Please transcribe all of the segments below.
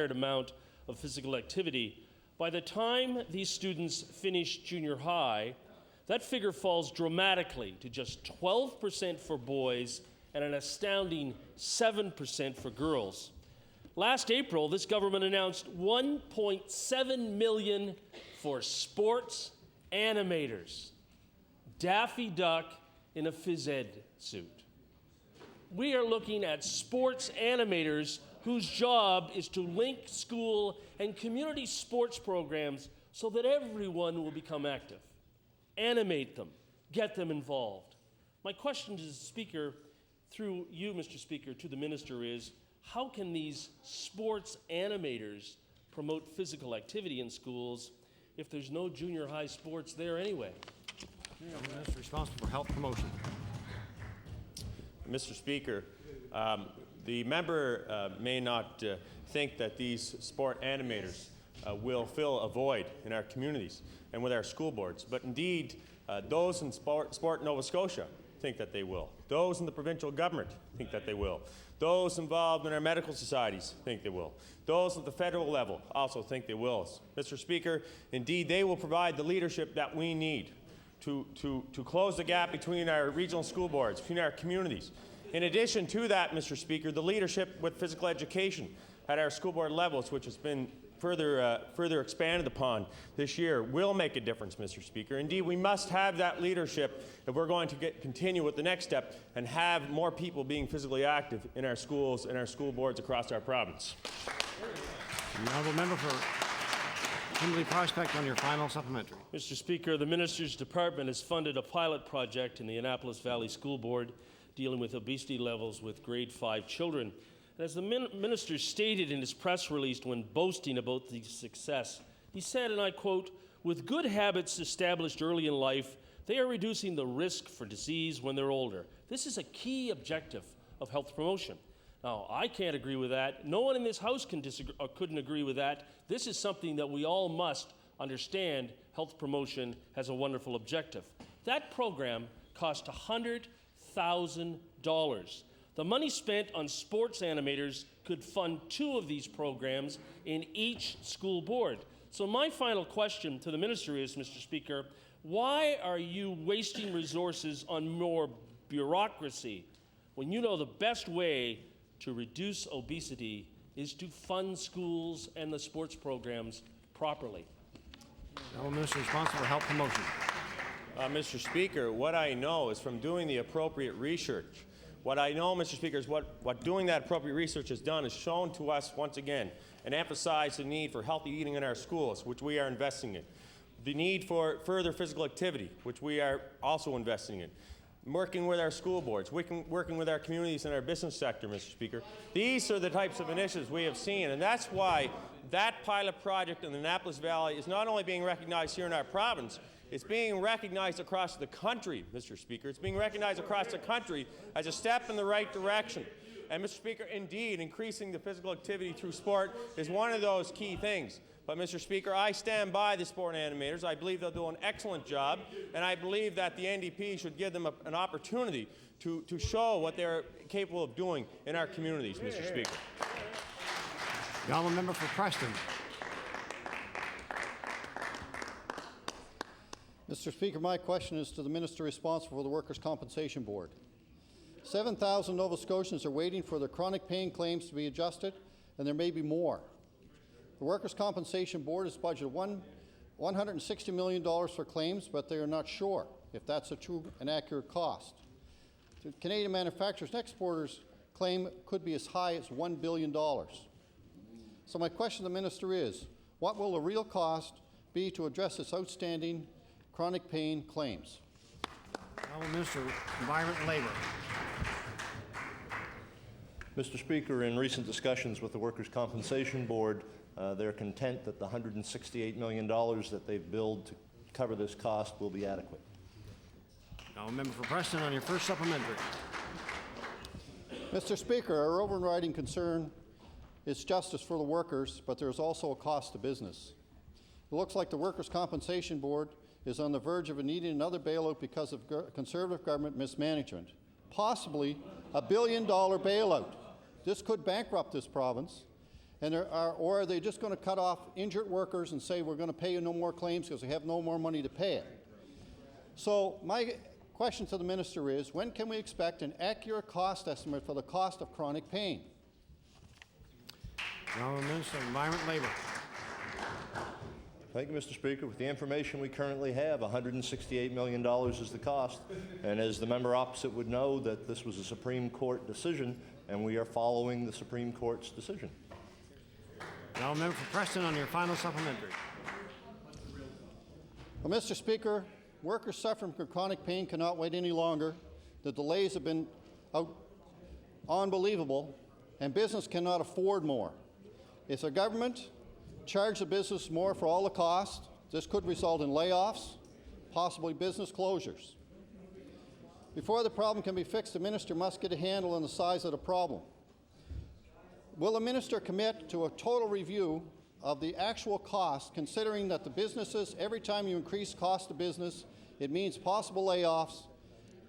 amount of physical activity, by the time these students finish junior high, that figure falls dramatically to just 12% for boys and an astounding 7% for girls. Last April, this government announced $1.7 million for sports animators. Daffy Duck in a phys ed suit. We are looking at sports animators whose job is to link school and community sports programs so that everyone will become active. Animate them, get them involved. My question to the Speaker, through you, Mr. Speaker, to the Minister is, how can these sports animators promote physical activity in schools if there's no junior high sports there anyway? The Minister responsible for health promotion. Mr. Speaker, the member may not think that these sport animators will fill a void in our communities and with our school boards, but indeed those in Sport Nova Scotia think that they will. Those in the provincial government think that they will. Those involved in our medical societies think they will. Those at the federal level also think they will. Mr. Speaker, indeed they will provide the leadership that we need to close the gap between our regional school boards, between our communities. In addition to that, Mr. Speaker, the leadership with physical education at our school board levels, which has been further expanded upon this year, will make a difference, Mr. Speaker. Indeed, we must have that leadership if we're going to continue with the next step and have more people being physically active in our schools and our school boards across our province. The honourable member for Kimberley Prospect on your final supplementary. Mr. Speaker, the Minister's Department has funded a pilot project in the Annapolis Valley School Board dealing with obesity levels with grade 5 children. And as the Minister stated in his press release when boasting about the success, he said, and I quote, "With good habits established early in life, they are reducing the risk for disease when they're older." This is a key objective of health promotion. Now, I can't agree with that. No one in this House can disagree, or couldn't agree with that. This is something that we all must understand. Health promotion has a wonderful objective. That program cost $100,000. The money spent on sports animators could fund 2 of these programs in each school board. So my final question to the Minister is, Mr. Speaker, why are you wasting resources on more bureaucracy when you know the best way to reduce obesity is to fund schools and the sports programs properly? The Minister responsible for health promotion. Mr. Speaker, what I know is from doing the appropriate research. What I know, Mr. Speaker, is what doing that appropriate research has done is shown to us once again and emphasized the need for healthy eating in our schools, which we are investing in. The need for further physical activity, which we are also investing in. Working with our school boards, working with our communities and our business sector, Mr. Speaker. These are the types of initiatives we have seen, and that's why that pilot project in the Annapolis Valley is not only being recognized here in our province, it's being recognized across the country, Mr. Speaker. It's being recognized across the country as a step in the right direction. And, Mr. Speaker, indeed, increasing the physical activity through sport is one of those key things. But, Mr. Speaker, I stand by the sport animators. I believe they'll do an excellent job, and I believe that the NDP should give them an opportunity to show what they're capable of doing in our communities, Mr. Speaker. The honourable member for Preston. Mr. Speaker, my question is to the Minister responsible for the Workers' Compensation Board. 7,000 Nova Scotians are waiting for their chronic pain claims to be adjusted, and there may be more. The Workers' Compensation Board has budgeted $160 million for claims, but they are not sure if that's a true and accurate cost. The Canadian manufacturers and exporters claim could be as high as $1 billion. So my question to the Minister is, what will the real cost be to address this outstanding chronic pain claims? Honourable Minister of Environment and Labour. Mr. Speaker, in recent discussions with the Workers' Compensation Board, they're content that the $168 million that they've billed to cover this cost will be adequate. Honourable member for Preston on your first supplementary. Mr. Speaker, our overriding concern is justice for the workers, but there's also a cost to business. It looks like the Workers' Compensation Board is on the verge of needing another bailout because of Conservative government mismanagement, possibly a $1 billion bailout. This could bankrupt this province, or are they just going to cut off injured workers and say we're going to pay you no more claims because they have no more money to pay it? So my question to the minister is, when can we expect an accurate cost estimate for the cost of chronic pain? Honourable Minister of Environment and Labour. Thank you, Mr. Speaker. With the information we currently have, $168 million is the cost. And as the member opposite would know, that this was a Supreme Court decision, and we are following the Supreme Court's decision. Now, member for Preston on your final supplementary. Well, Mr. Speaker, workers suffering from chronic pain cannot wait any longer. The delays have been unbelievable, and business cannot afford more. If the government charge the business more for all the cost, this could result in layoffs, possibly business closures. Before the problem can be fixed, the minister must get a handle on the size of the problem. Will the minister commit to a total review of the actual cost, considering that the businesses, every time you increase cost of business, it means possible layoffs,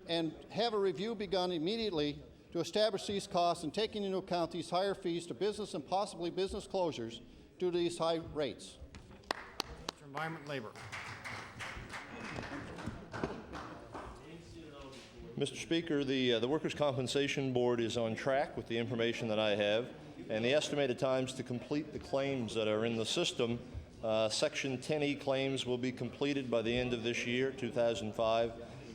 and have a review begun immediately to establish these costs and taking into account these higher fees to business and possibly business closures due to these high rates? For Environment and Labour. Mr. Speaker, the Workers' Compensation Board is on track with the information that I have, and the estimated times to complete the claims that are in the system. Section 10E claims will be completed by the end of this year, 2005.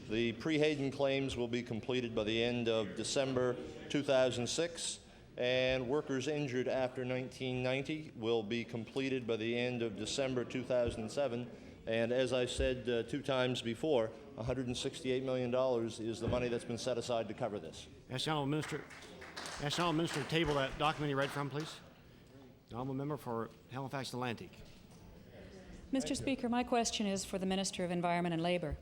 The pre-Hayden claims will be completed by the end of December 2006. And workers injured after 1990 will be completed by the end of December 2007. And as I said 2 times before, $168 million is the money that's been set aside to cover this. Ask the Honourable Minister to table that document he read from, please. The Honourable Member for Halifax Atlantic. Mr. Speaker, my question is for the Minister of Environment and Labour.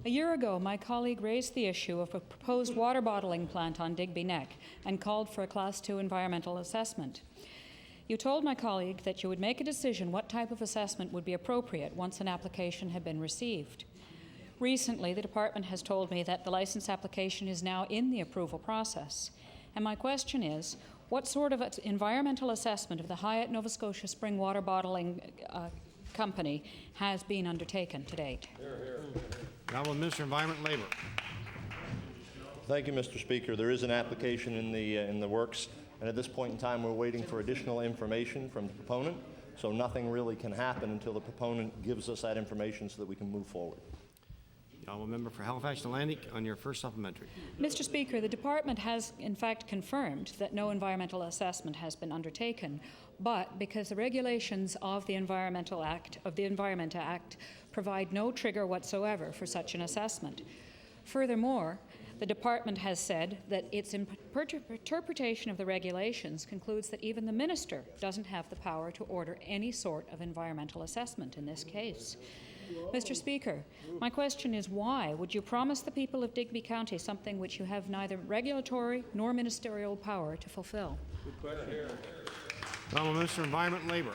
A year ago, my colleague raised the issue of a proposed water bottling plant on Digby Neck and called for a Class 2 environmental assessment. You told my colleague that you would make a decision what type of assessment would be appropriate once an application had been received. Recently, the department has told me that the license application is now in the approval process. And my question is, what sort of environmental assessment of the Hyatt Nova Scotia Spring Water Bottling Company has been undertaken to date? The Honourable Minister of Environment and Labour. Thank you, Mr. Speaker. There is an application in the works, and at this point in time we're waiting for additional information from the proponent, so nothing really can happen until the proponent gives us that information so that we can move forward. The Honourable Member for Halifax Atlantic on your first supplementary. Mr. Speaker, the department has in fact confirmed that no environmental assessment has been undertaken, but because the regulations of the Environment Act provide no trigger whatsoever for such an assessment. Furthermore, the department has said that its interpretation of the regulations concludes that even the minister doesn't have the power to order any sort of environmental assessment in this case. Mr. Speaker, my question is, why would you promise the people of Digby County something which you have neither regulatory nor ministerial power to fulfill? Good question. Honourable Minister of Environment and Labour.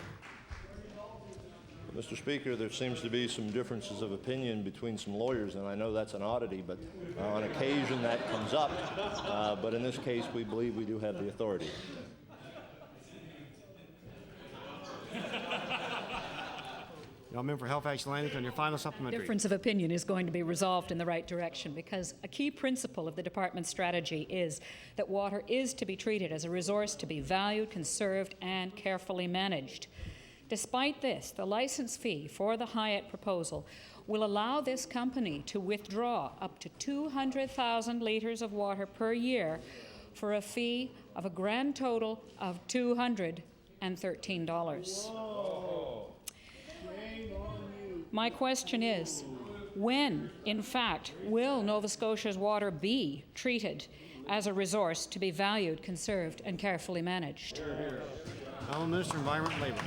Mr. Speaker, there seems to be some differences of opinion between some lawyers, and I know that's an oddity, but on occasion that comes up. But in this case, we believe we do have the authority. The Member for Halifax Atlantic on your final supplementary. Difference of opinion is going to be resolved in the right direction, because a key principle of the department's strategy is that water is to be treated as a resource to be valued, conserved, and carefully managed. Despite this, the license fee for the Hyatt proposal will allow this company to withdraw up to 200,000 litres of water per year for a fee of a grand total of $213. My question is, when, in fact, will Nova Scotia's water be treated as a resource to be valued, conserved, and carefully managed? Honourable Minister of Environment and Labour.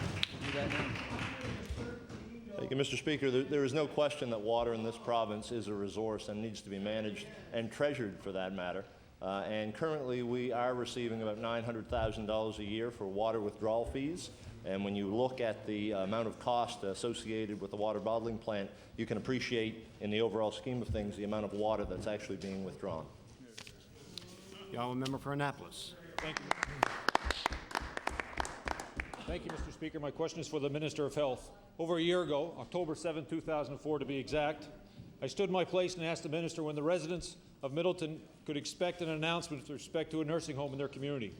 Thank you, Mr. Speaker. There is no question that water in this province is a resource and needs to be managed and treasured, for that matter. And currently, we are receiving about $900,000 a year for water withdrawal fees. And when you look at the amount of cost associated with the water bottling plant, you can appreciate, in the overall scheme of things, the amount of water that's actually being withdrawn. The Honourable Member for Annapolis. Thank you. Thank you, Mr. Speaker. My question is for the Minister of Health. Over a year ago, October 7, 2004 to be exact, I stood in my place and asked the Minister when the residents of Middleton could expect an announcement with respect to a nursing home in their community.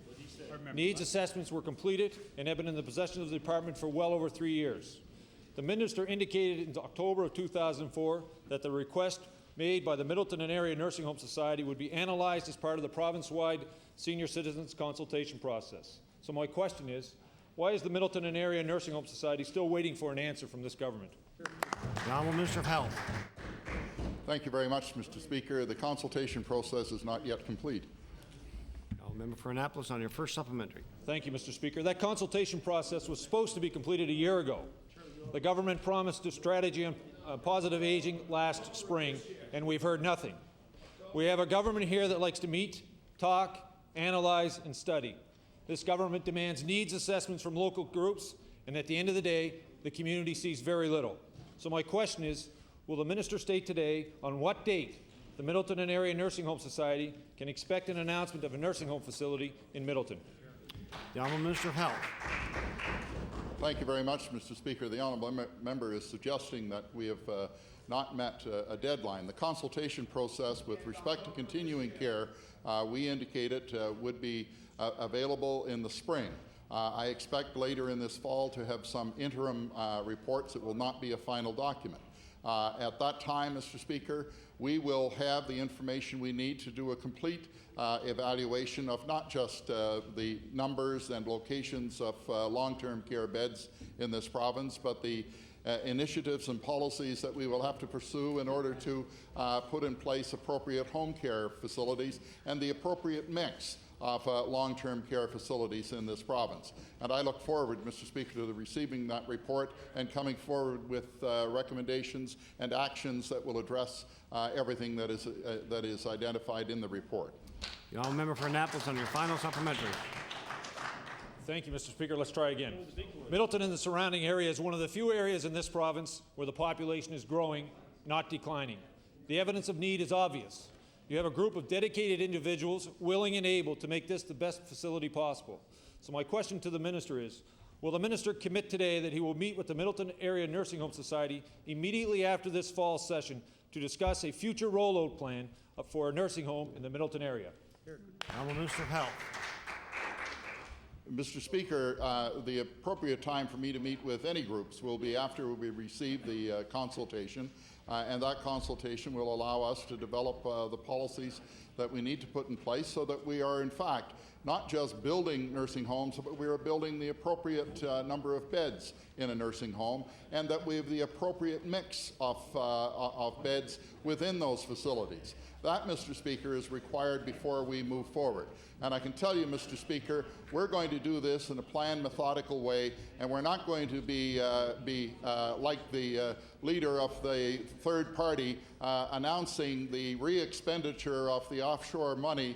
Needs assessments were completed and have been in the possession of the Department for well over 3 years. The Minister indicated in October of 2004 that the request made by the Middleton and Area Nursing Home Society would be analyzed as part of the province-wide senior citizens consultation process. So my question is, why is the Middleton and Area Nursing Home Society still waiting for an answer from this government? The Honourable Minister of Health. Thank you very much, Mr. Speaker. The consultation process is not yet complete. Member for Annapolis on your first supplementary. Thank you, Mr. Speaker. That consultation process was supposed to be completed a year ago. The government promised a strategy on positive aging last spring, and we've heard nothing. We have a government here that likes to meet, talk, analyze, and study. This government demands needs assessments from local groups, and at the end of the day, the community sees very little. So my question is, will the minister state today on what date the Middleton and Area Nursing Home Society can expect an announcement of a nursing home facility in Middleton? The Honourable Minister of Health. Thank you very much, Mr. Speaker. The honourable member is suggesting that we have not met a deadline. The consultation process with respect to continuing care, we indicated would be available in the spring. I expect later in this fall to have some interim reports. It will not be a final document. At that time, Mr. Speaker, we will have the information we need to do a complete evaluation of not just the numbers and locations of long-term care beds in this province, but the initiatives and policies that we will have to pursue in order to put in place appropriate home care facilities and the appropriate mix of long-term care facilities in this province. And I look forward, Mr. Speaker, to receiving that report and coming forward with recommendations and actions that will address everything that is identified in the report. The honourable member for Annapolis on your final supplementary. Thank you, Mr. Speaker. Let's try again. Middleton and the surrounding area is one of the few areas in this province where the population is growing, not declining. The evidence of need is obvious. You have a group of dedicated individuals willing and able to make this the best facility possible. So my question to the minister is, will the minister commit today that he will meet with the Middleton Area Nursing Home Society immediately after this fall session to discuss a future rollout plan for a nursing home in the Middleton area? Honourable Minister of Health. Mr. Speaker, the appropriate time for me to meet with any groups will be after we receive the consultation, and that consultation will allow us to develop the policies that we need to put in place so that we are, in fact, not just building nursing homes, but we are building the appropriate number of beds in a nursing home, and that we have the appropriate mix of beds within those facilities. That, Mr. Speaker, is required before we move forward. And I can tell you, Mr. Speaker, we're going to do this in a planned, methodical way, and we're not going to be like the leader of the third party announcing the re-expenditure of the offshore money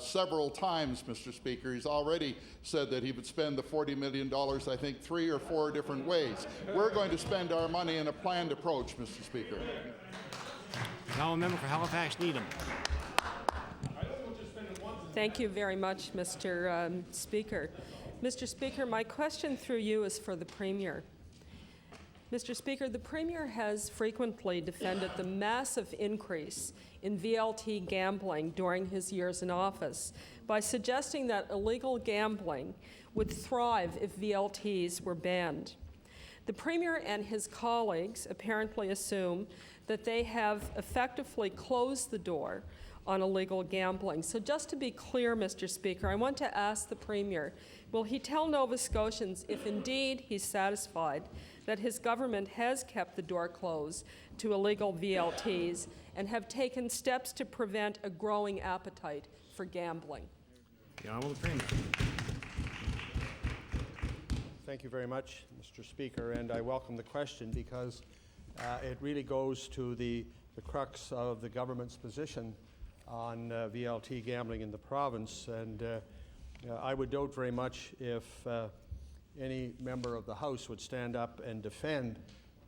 several times, Mr. Speaker. He's already said that he would spend the $40 million, I think, 3 or 4 different ways. We're going to spend our money in a planned approach, Mr. Speaker. Now a member for Halifax Needham. Thank you very much, Mr. Speaker. Mr. Speaker, my question through you is for the Premier. Mr. Speaker, the Premier has frequently defended the massive increase in VLT gambling during his years in office by suggesting that illegal gambling would thrive if VLTs were banned. The Premier and his colleagues apparently assume that they have effectively closed the door on illegal gambling. So just to be clear, Mr. Speaker, I want to ask the Premier, will he tell Nova Scotians if indeed he's satisfied that his government has kept the door closed to illegal VLTs and have taken steps to prevent a growing appetite for gambling? The Honourable Premier. Thank you very much, Mr. Speaker, and I welcome the question because it really goes to the crux of the government's position on VLT gambling in the province, and I would doubt very much if any member of the House would stand up and defend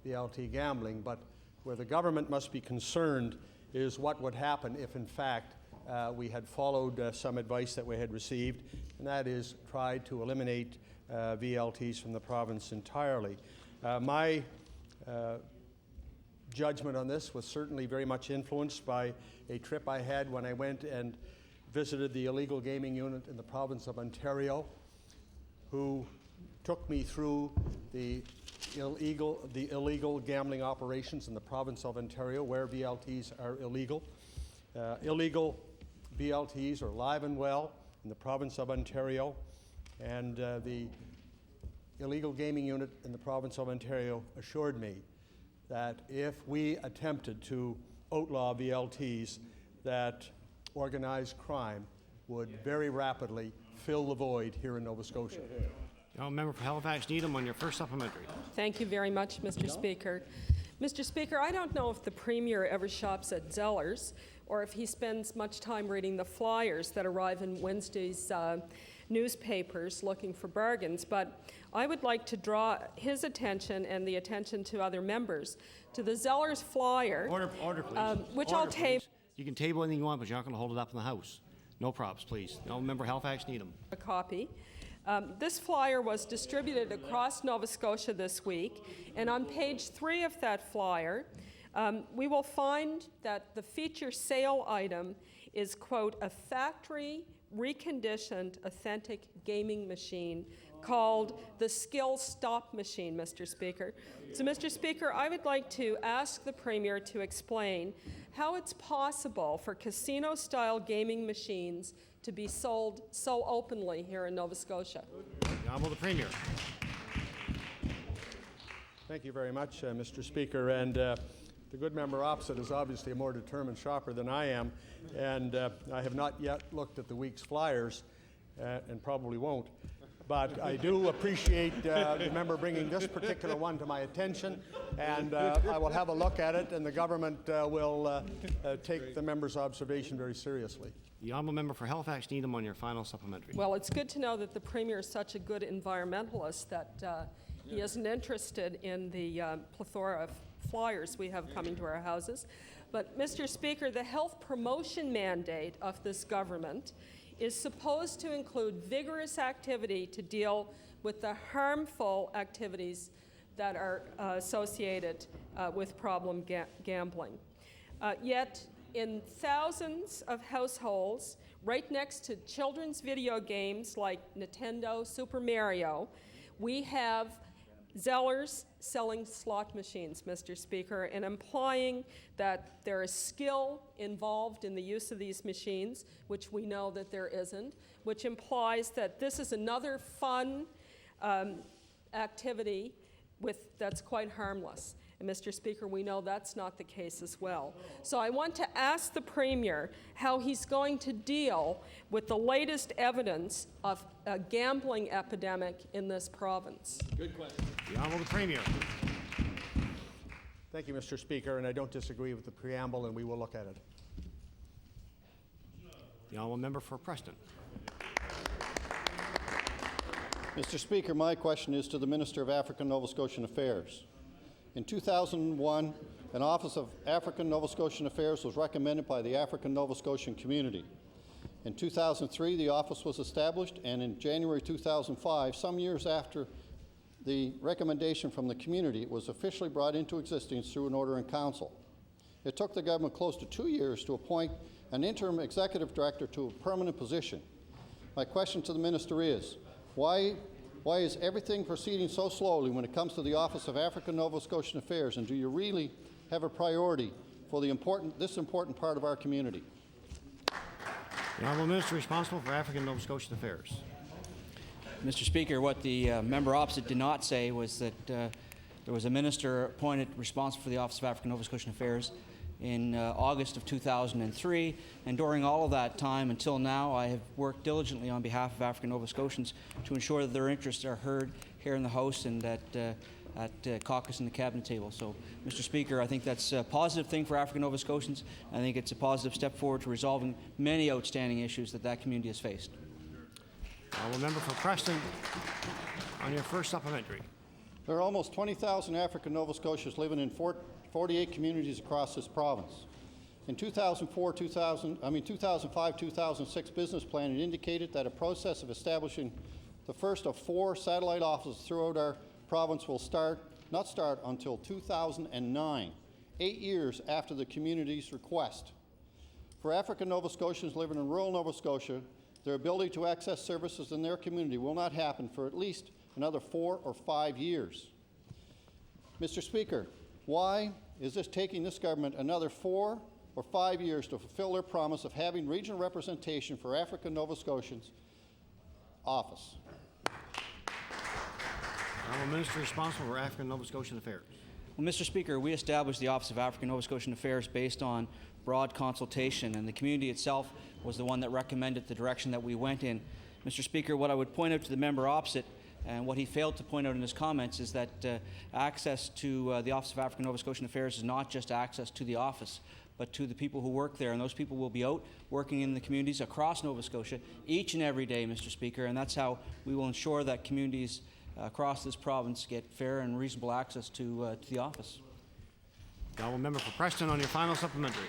VLT gambling, but where the government must be concerned is what would happen if, in fact, we had followed some advice that we had received, and that is tried to eliminate VLTs from the province entirely. My judgment on this was certainly very much influenced by a trip I had when I went and visited the illegal gaming unit in the province of Ontario, who took me through the illegal gambling operations in the province of Ontario, where VLTs are illegal. Illegal VLTs are alive and well in the province of Ontario, and the illegal gaming unit in the province of Ontario assured me that if we attempted to outlaw VLTs, that organized crime would very rapidly fill the void here in Nova Scotia. Member for Halifax Needham on your first supplementary. Thank you very much, Mr. Speaker. Mr. Speaker, I don't know if the Premier ever shops at Zellers or if he spends much time reading the flyers that arrive in Wednesday's newspapers looking for bargains, but I would like to draw his attention and the attention to other members to the Zellers flyer. Order, please. Which Order, I'll table. please. You can table anything you want, but you're not going to hold it up in the House. No props, please. Member Halifax Needham. A copy. This flyer was distributed across Nova Scotia this week, and on page 3 of that flyer, we will find that the feature sale item is, quote, a factory reconditioned authentic gaming machine called the Skill Stop Machine, Mr. Speaker. So, Mr. Speaker, I would like to ask the Premier to explain how it's possible for casino-style gaming machines to be sold so openly here in Nova Scotia. The Honourable the Premier. Thank you very much, Mr. Speaker. And the good member opposite is obviously a more determined shopper than I am, and I have not yet looked at the week's flyers, and probably won't. But I do appreciate the member bringing this particular one to my attention, and I will have a look at it, and the government will take the member's observation very seriously. The Honourable Member for Halifax Needham on your final supplementary. Well, it's good to know that the Premier is such a good environmentalist that he isn't interested in the plethora of flyers we have coming to our houses. But, Mr. Speaker, the health promotion mandate of this government is supposed to include vigorous activity to deal with the harmful activities that are associated with problem gambling. Yet, in thousands of households, right next to children's video games like Nintendo, Super Mario, we have Zellers selling slot machines, Mr. Speaker, and implying that there is skill involved in the use of these machines, which we know that there isn't, which implies that this is another fun activity that's quite harmless. And Mr. Speaker, we know that's not the case as well. So I want to ask the Premier how he's going to deal with the latest evidence of a gambling epidemic in this province. Good question. The Honourable the Premier. Thank you, Mr. Speaker, and I don't disagree with the preamble, and we will look at it. The Honourable Member for Preston. Mr. Speaker, my question is to the Minister of African Nova Scotian Affairs. In 2001, an Office of African Nova Scotian Affairs was recommended by the African Nova Scotian community. In 2003, the office was established, and in January 2005, some years after the recommendation from the community, it was officially brought into existence through an order in council. It took the government close to 2 years to appoint an interim executive director to a permanent position. My question to the minister is, why is everything proceeding so slowly when it comes to the Office of African Nova Scotian Affairs, and do you really have a priority for this important part of our community? The Honourable Minister responsible for African Nova Scotian Affairs. Mr. Speaker, what the member opposite did not say was that there was a minister appointed responsible for the Office of African Nova Scotian Affairs in August of 2003, and during all of that time until now, I have worked diligently on behalf of African Nova Scotians to ensure that their interests are heard here in the House and at caucus and the cabinet table. So, Mr. Speaker, I think that's a positive thing for African Nova Scotians. I think it's a positive step forward to resolving many outstanding issues that community has faced. Honourable Member for Preston on your first supplementary. There are almost 20,000 African Nova Scotians living in 48 communities across this province. In 2005-2006 business plan, it indicated that a process of establishing The first of 4 satellite offices throughout our province will not start until 2009, 8 years after the community's request. For African Nova Scotians living in rural Nova Scotia, their ability to access services in their community will not happen for at least another 4 or 5 years. Mr. Speaker, why is this taking this government another 4 or 5 years to fulfill their promise of having regional representation for African Nova Scotians office? Honourable Minister responsible for African Nova Scotian Affairs. Well, Mr. Speaker, we established the Office of African Nova Scotian Affairs based on broad consultation, and the community itself was the one that recommended the direction that we went in. Mr. Speaker, what I would point out to the member opposite, and what he failed to point out in his comments, is that access to the Office of African Nova Scotian Affairs is not just access to the office, but to the people who work there, and those people will be out working in the communities across Nova Scotia each and every day, Mr. Speaker, and that's how we will ensure that communities across this province get fair and reasonable access to the office. The honourable member for Preston on your final supplementary.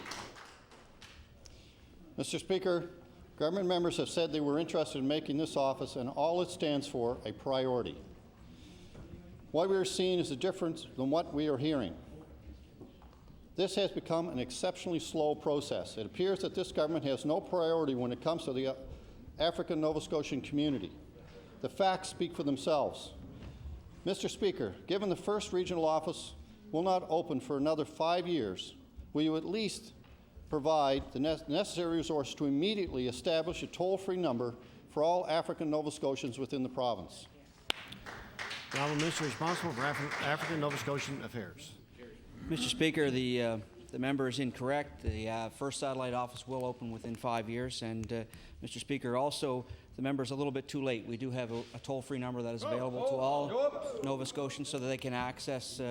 Mr. Speaker, government members have said they were interested in making this office and all it stands for a priority. What we are seeing is a difference than what we are hearing. This has become an exceptionally slow process. It appears that this government has no priority when it comes to the African Nova Scotian community. The facts speak for themselves. Mr. Speaker, given the first regional office will not open for another 5 years, will you at least provide the necessary resources to immediately establish a toll-free number for all African Nova Scotians within the province? The honourable minister responsible for African Nova Scotian Affairs. Mr. Speaker, the member is incorrect. The first satellite office will open within 5 years, and Mr. Speaker, also the member is a little bit too late. We do have a toll-free number that is available to all Nova Scotians so that they can access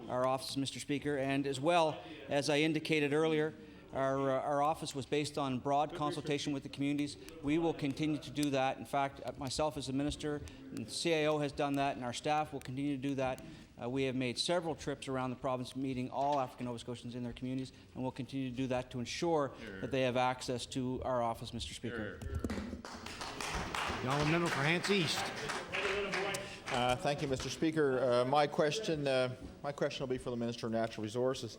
our office, Mr. Speaker. And as well, as I indicated earlier, our office was based on broad consultation with the communities. We will continue to do that. In fact, myself as a minister, and the CAO has done that, and our staff will continue to do that. We have made several trips around the province meeting all African Nova Scotians in their communities, and we'll continue to do that to ensure that they have access to our office, Mr. Speaker. The honourable member for Hants East. Thank you, Mr. Speaker. My question will be for the Minister of Natural Resources.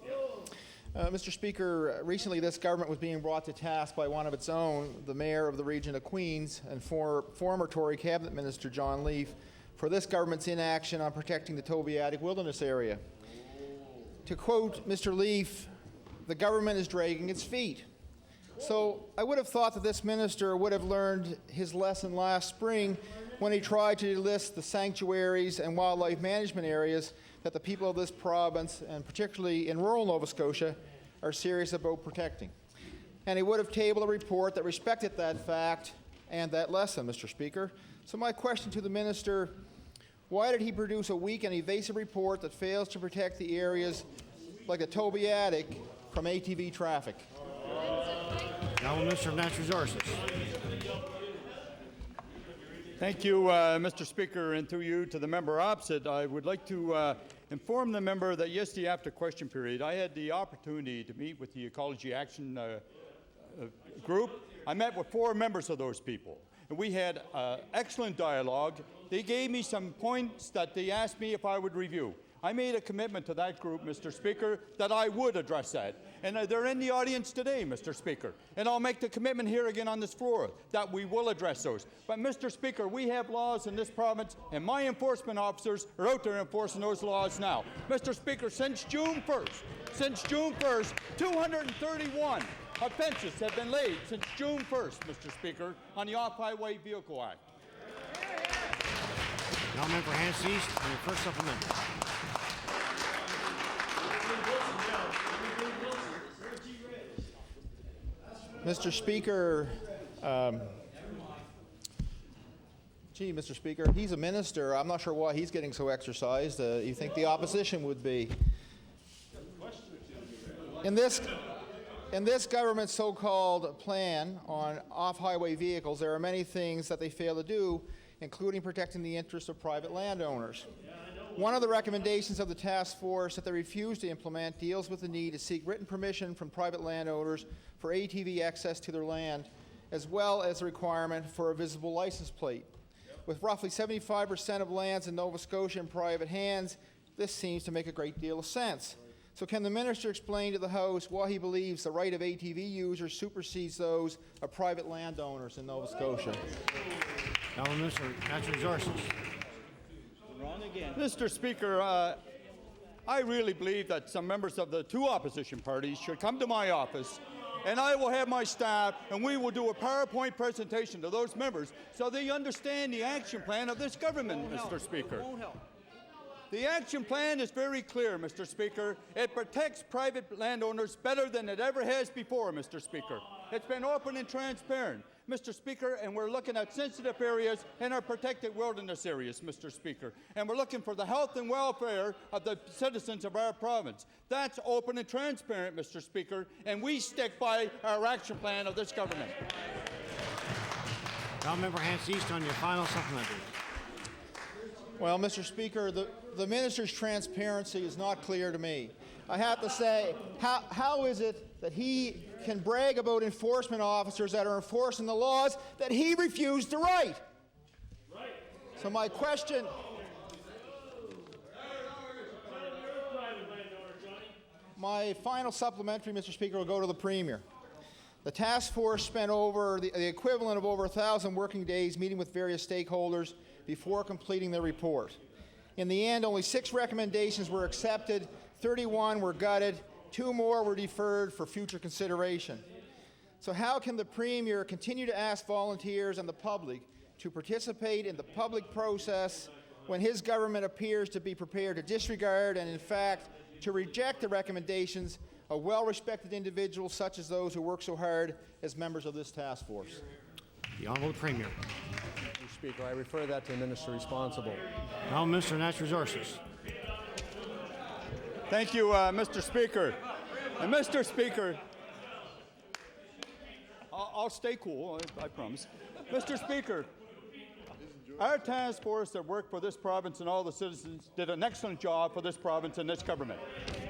Mr. Speaker, recently this government was being brought to task by one of its own, the Mayor of the region of Queens and former Tory Cabinet Minister John Leaf, for this government's inaction on protecting the Tobiatic Wilderness area. To quote Mr. Leaf, the government is dragging its feet. So I would have thought that this minister would have learned his lesson last spring when he tried to list the sanctuaries and wildlife management areas that the people of this province, and particularly in rural Nova Scotia, are serious about protecting. And he would have tabled a report that respected that fact and that lesson, Mr. Speaker. So my question to the minister, why did he produce a weak and evasive report that fails to protect the areas like the Tobiatic from ATV traffic? The honourable Minister of Natural Resources. Thank you, Mr. Speaker, and through you to the member opposite. I would like to inform the member that yesterday after question period, I had the opportunity to meet with the Ecology Action group. I met with 4 members of those people, and we had excellent dialogue. They gave me some points that they asked me if I would review. I made a commitment to that group, Mr. Speaker, that I would address that. And they're in the audience today, Mr. Speaker. And I'll make the commitment here again on this floor that we will address those. But, Mr. Speaker, we have laws in this province, and my enforcement officers are out there enforcing those laws now. Mr. Speaker, since June 1st, 231 offenses have been laid since June 1st, Mr. Speaker, on the Off-Highway Vehicle Act. Now, member for Hants East, on your first supplementary. Mr. Speaker, Mr. Speaker, he's a minister. I'm not sure why he's getting so exercised. You think the opposition would be. In this government's so-called plan on off-highway vehicles, there are many things that they fail to do, including protecting the interests of private landowners. One of the recommendations of the task force that they refuse to implement deals with the need to seek written permission from private landowners for ATV access to their land, as well as the requirement for a visible license plate. with roughly 75% of lands in Nova Scotia in private hands, this seems to make a great deal of sense. So can the minister explain to the House why he believes the right of ATV users supersedes those of private landowners in Nova Scotia? Now, Minister of Natural Resources. Mr. Speaker, I really believe that some members of the two opposition parties should come to my office, and I will have my staff, and we will do a PowerPoint presentation to those members so they understand the action plan of this government, Mr. Speaker. The action plan is very clear, Mr. Speaker. It protects private landowners better than it ever has before, Mr. Speaker. It's been open and transparent, Mr. Speaker, and we're looking at sensitive areas and our protected wilderness areas, Mr. Speaker. And we're looking for the health and welfare of the citizens of our province. That's open and transparent, Mr. Speaker, and we stick by our action plan of this government. Now, Member Hants East on your final supplementary. Well, Mr. Speaker, the minister's transparency is not clear to me. I have to say, how is it that he can brag about enforcement officers that are enforcing the laws that he refused to write? So my question... My final supplementary, Mr. Speaker, will go to the Premier. The task force spent over the equivalent of over 1,000 working days meeting with various stakeholders before completing their report. In the end, only 6 recommendations were accepted, 31 were gutted, 2 more were deferred for future consideration. So how can the Premier continue to ask volunteers and the public to participate in the public process when his government appears to be prepared to disregard and, in fact, to reject the recommendations of well-respected individuals such as those who work so hard as members of this task force? The Honourable Premier. Mr. Speaker, I refer that to the minister responsible. Now, Minister of Natural Resources. Thank you, Mr. Speaker. And Mr. Speaker, I'll stay cool, I promise. Mr. Speaker, our task force that worked for this province and all the citizens did an excellent job for this province and this government.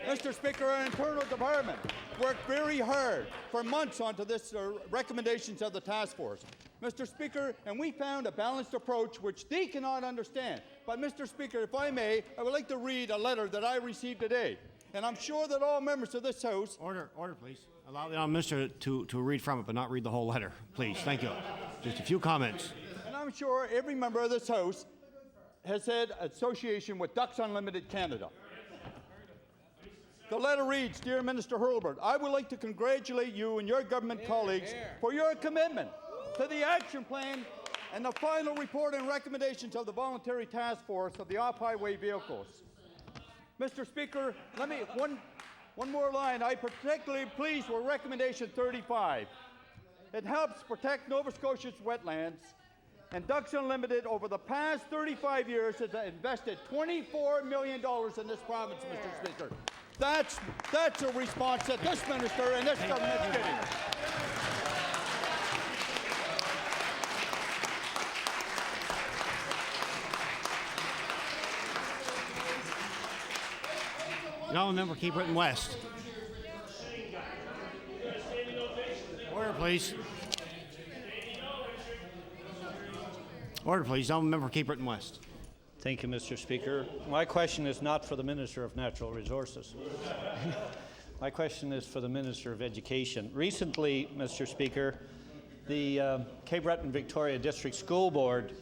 Mr. Speaker, our internal department worked very hard for months onto this recommendations of the task force. Mr. Speaker, and we found a balanced approach which they cannot understand. But Mr. Speaker, if I may, I would like to read a letter that I received today. And I'm sure that all members of this House... Order, please. Allow the Minister to read from it, but not read the whole letter. Please, thank you. Just a few comments. And I'm sure every member of this House has had association with Ducks Unlimited Canada. The letter reads, Dear Minister Hurlbert, I would like to congratulate you and your government colleagues for your commitment to the action plan and the final report and recommendations of the voluntary task force of the off-highway vehicles. Mr. Speaker, one more line. I'm particularly pleased with recommendation 35. It helps protect Nova Scotia's wetlands, and Ducks Unlimited over the past 35 years has invested $24 million in this province, Mr. Speaker. That's a response that this minister and this government's getting. Now, member Cape Breton West. Order, please. Order, please. Now, member Cape Breton West. Thank you, Mr. Speaker. My question is not for the Minister of Natural Resources. My question is for the Minister of Education. Recently, Mr. Speaker, the Cape Breton Victoria District School Board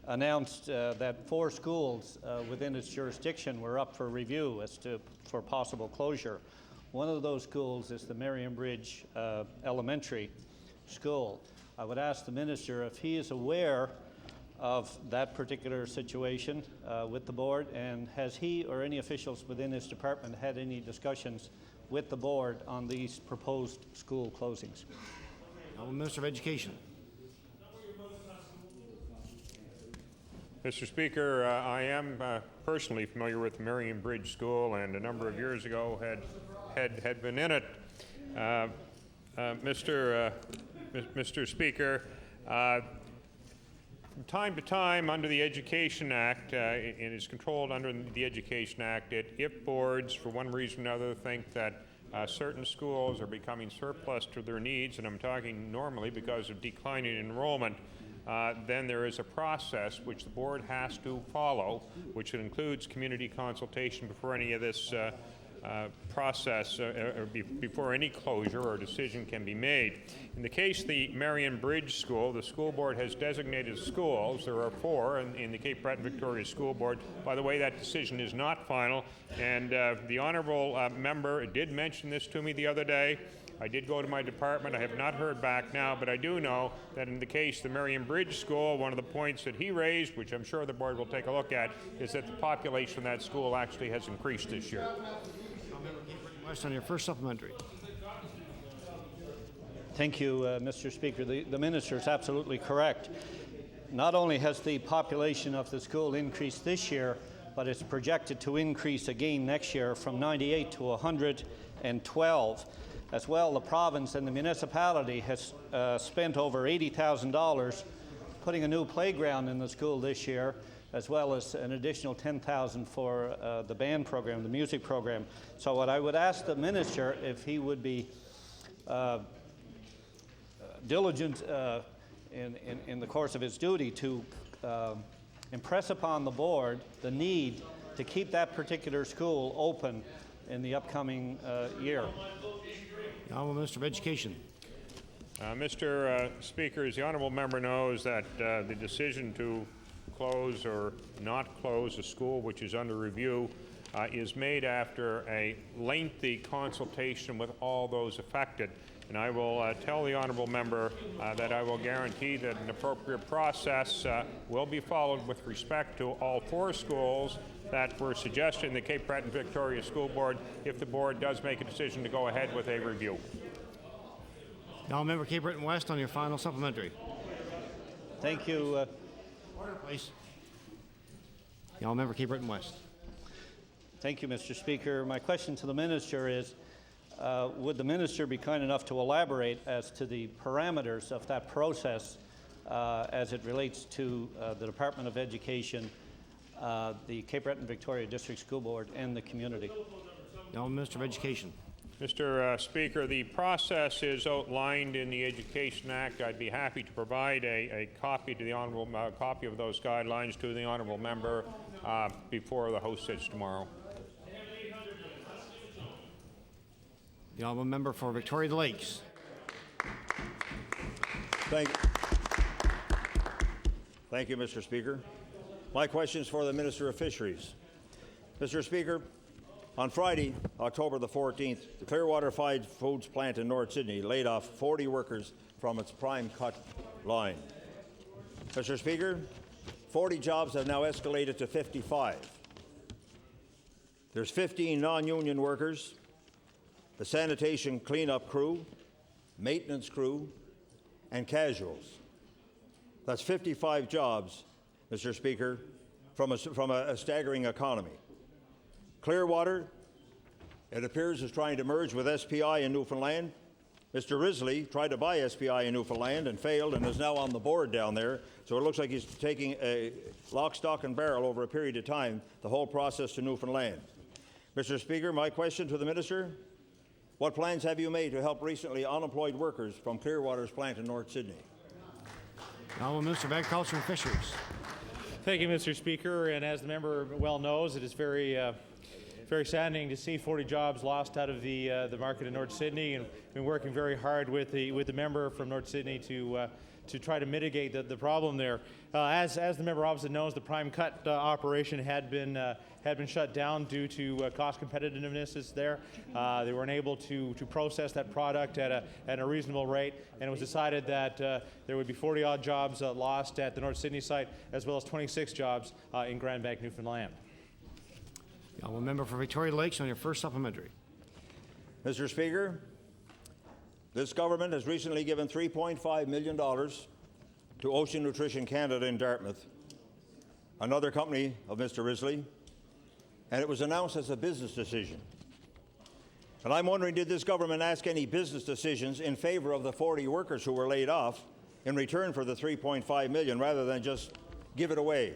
announced that 4 schools within its jurisdiction were up for review for possible closure. One of those schools is the Marion Bridge Elementary School. I would ask the Minister if he is aware of that particular situation with the board, and has he or any officials within his department had any discussions with the board on these proposed school closings? Minister of Education. Mr. Speaker, I am personally familiar with the Marion Bridge School, and a number of years ago had been in it. Mr. Speaker, from time to time, under the Education Act, and is controlled under the Education Act, if boards, for one reason or another, think that certain schools are becoming surplus to their needs, and I'm talking normally because of declining enrollment, then there is a process which the board has to follow, which includes community consultation before any of this process or before any closure or decision can be made. In the case of the Marion Bridge School, the school board has designated schools. There are 4 in the Cape Breton Victoria School Board. By the way, that decision is not final, and the honourable member did mention this to me the other day. I did go to my department. I have not heard back now, but I do know that in the case of the Marion Bridge School, one of the points that he raised, which I'm sure the board will take a look at, is that the population of that school actually has increased this year. West, on your first supplementary. Thank you, Mr. Speaker. The minister is absolutely correct. Not only has the population of the school increased this year, but it's projected to increase again next year from 98 to 112. As well, the province and the municipality has spent over $80,000 putting a new playground in the school this year, as well as an additional $10,000 for the band program, the music program. So what I would ask the minister, if he would be diligent in the course of his duty to impress upon the board the need to keep that particular school open in the upcoming year. The Honourable Minister of Education. Mr. Speaker, as the honourable member knows, that the decision to close or not close a school which is under review is made after a lengthy consultation with all those affected. And I will tell the honourable member that I will guarantee that an appropriate process will be followed with respect to all 4 schools that were suggested in the Cape Breton Victoria School Board if the board does make a decision to go ahead with a review. Now, member Cape Breton West, on your final supplementary. Thank you. Order, please. Now, member Cape Breton West. Thank you, Mr. Speaker. My question to the minister is, would the minister be kind enough to elaborate as to the parameters of that process as it relates to the Department of Education, the Cape Breton Victoria District School Board, and the community? Now, Minister of Education. Mr. Speaker, the process is outlined in the Education Act. I'd be happy to provide a copy to the honourable copy of those guidelines to the honourable member before the House sits tomorrow. The honourable member for Victoria Lakes. Thank you, Mr. Speaker. My question is for the Minister of Fisheries. Mr. Speaker, on Friday, October the 14th, the Clearwater Fried Foods plant in North Sydney laid off 40 workers from its prime cut line. Mr. Speaker, 40 jobs have now escalated to 55. There's 15 non-union workers, a sanitation cleanup crew, maintenance crew, and casuals. That's 55 jobs, Mr. Speaker, from a staggering economy. Clearwater, it appears, is trying to merge with SPI in Newfoundland. Mr. Risley tried to buy SPI in Newfoundland and failed and is now on the board down there. So it looks like he's taking a lock, stock, and barrel over a period of time, the whole process to Newfoundland. Mr. Speaker, my question to the minister, what plans have you made to help recently unemployed workers from Clearwater's plant in North Sydney? Honourable Minister of Agriculture and Fisheries. Thank you, Mr. Speaker. And as the member well knows, it is very saddening to see 40 jobs lost out of the market in North Sydney, and been working very hard with the member from North Sydney to try to mitigate the problem there. As the member opposite knows, the prime cut operation had been shut down due to cost competitiveness is there. They weren't able to process that product at a reasonable rate, and it was decided that there would be 40-odd jobs lost at the North Sydney site, as well as 26 jobs in Grand Bank, Newfoundland. Honourable member for Victoria Lakes, on your first supplementary. Mr. Speaker, this government has recently given $3.5 million to Ocean Nutrition Canada in Dartmouth, another company of Mr. Risley, and it was announced as a business decision. And I'm wondering, did this government ask any business decisions in favor of the 40 workers who were laid off in return for the $3.5 million rather than just give it away?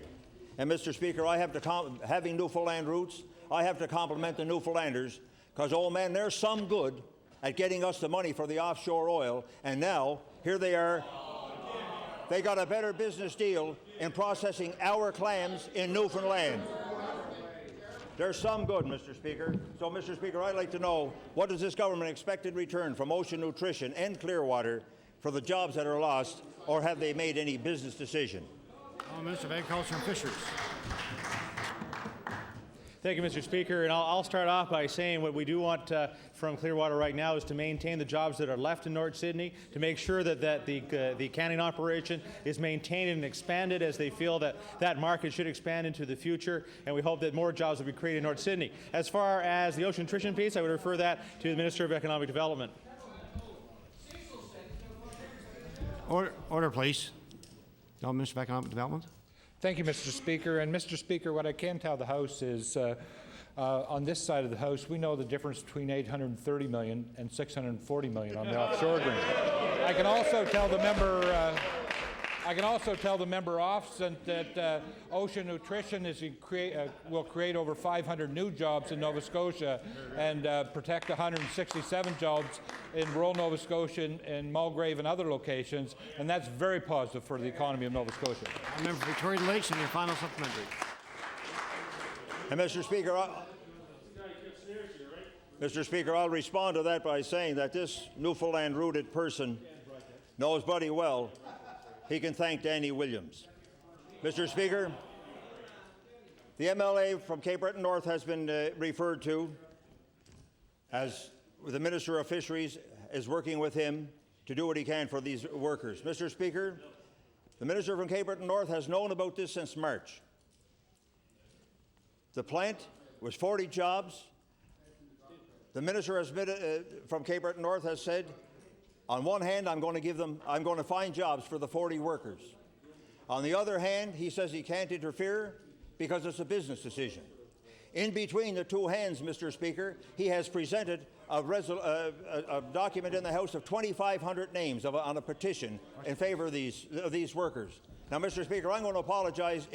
And Mr. Speaker, I have to, having Newfoundland roots, I have to compliment the Newfoundlanders because, oh man, they're some good at getting us the money for the offshore oil, and now here they are they got a better business deal in processing our clams in Newfoundland. There's some good, Mr. Speaker. So, Mr. Speaker, I'd like to know, what does this government expect in return from Ocean Nutrition and Clearwater for the jobs that are lost, or have they made any business decision? Minister of Agriculture and Fisheries. Thank you, Mr. Speaker. And I'll start off by saying what we do want from Clearwater right now is to maintain the jobs that are left in North Sydney, to make sure that the canning operation is maintained and expanded as they feel that that market should expand into the future. And we hope that more jobs will be created in North Sydney. As far as the ocean nutrition piece, I would refer that to the Minister of Economic Development. Order, please. No, Minister of Economic Development. Thank you, Mr. Speaker. And Mr. Speaker, what I can tell the House is on this side of the House, we know the difference between $830 million and $640 million on the offshore agreement. I can also tell the member opposite that Ocean Nutrition will create over 500 new jobs in Nova Scotia and protect 167 jobs in rural Nova Scotia and Mulgrave and other locations, and that's very positive for the economy of Nova Scotia. Member for Victoria Lakes, and your final supplementary. And Mr. Speaker, I'll respond to that by saying that this Newfoundland-rooted person knows Buddy well. He can thank Danny Williams. Mr. Speaker, the MLA from Cape Breton North has been referred to as the Minister of Fisheries is working with him to do what he can for these workers. Mr. Speaker, the Minister from Cape Breton North has known about this since March. The plant was 40 jobs. The Minister from Cape Breton North has said, on one hand, I'm going to find jobs for the 40 workers. On the other hand, he says he can't interfere because it's a business decision. In between the two hands, Mr. Speaker, he has presented a document in the House of 2,500 names on a petition in favor of these workers. Now, Mr. Speaker, I'm going to apologize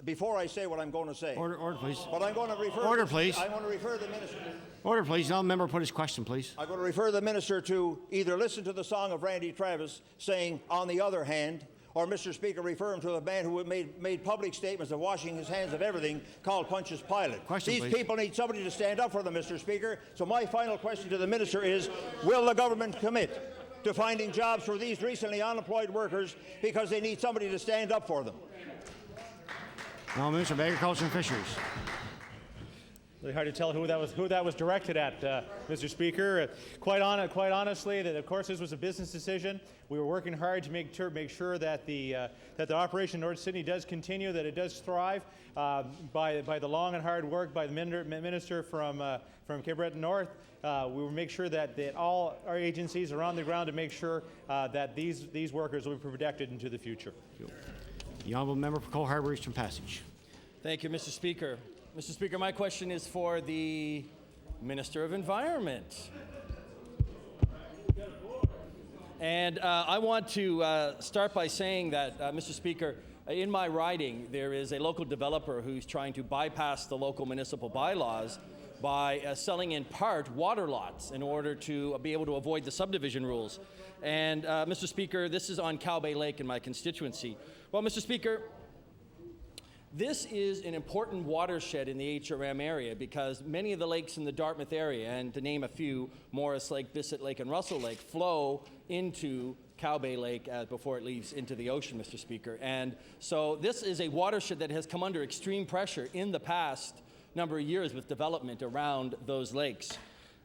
before I say what I'm going to say. Order, please. But I'm going to refer. Order, please. I want to refer the minister. Order, please. Now, member put his question, please. I'm going to refer the minister to either listen to the song of Randy Travis saying, "On the other hand," or, Mr. Speaker, refer him to a man who made public statements of washing his hands of everything called Pontius Pilate. These people need somebody to stand up for them, Mr. Speaker. So my final question to the minister is, will the government commit to finding jobs for these recently unemployed workers because they need somebody to stand up for them? Now, Minister of Agriculture and Fisheries. Really hard to tell who that was directed at, Mr. Speaker. Quite honestly, that of course this was a business decision. We were working hard to make sure that the operation in North Sydney does continue, that it does thrive by the long and hard work by the minister from Cape Breton North. We will make sure that all our agencies are on the ground to make sure that these workers will be protected into the future. The honourable member for Cole Harbour Eastern Passage. Thank you, Mr. Speaker. Mr. Speaker, my question is for the Minister of Environment. And I want to start by saying that, Mr. Speaker, in my riding, there is a local developer who's trying to bypass the local municipal bylaws by selling in part water lots in order to be able to avoid the subdivision rules. And Mr. Speaker, this is on Cow Bay Lake in my constituency. Well, Mr. Speaker, this is an important watershed in the HRM area because many of the lakes in the Dartmouth area, and to name a few, Morris Lake, Bissett Lake, and Russell Lake, flow into Cow Bay Lake before it leaves into the ocean, Mr. Speaker. And so this is a watershed that has come under extreme pressure in the past number of years with development around those lakes.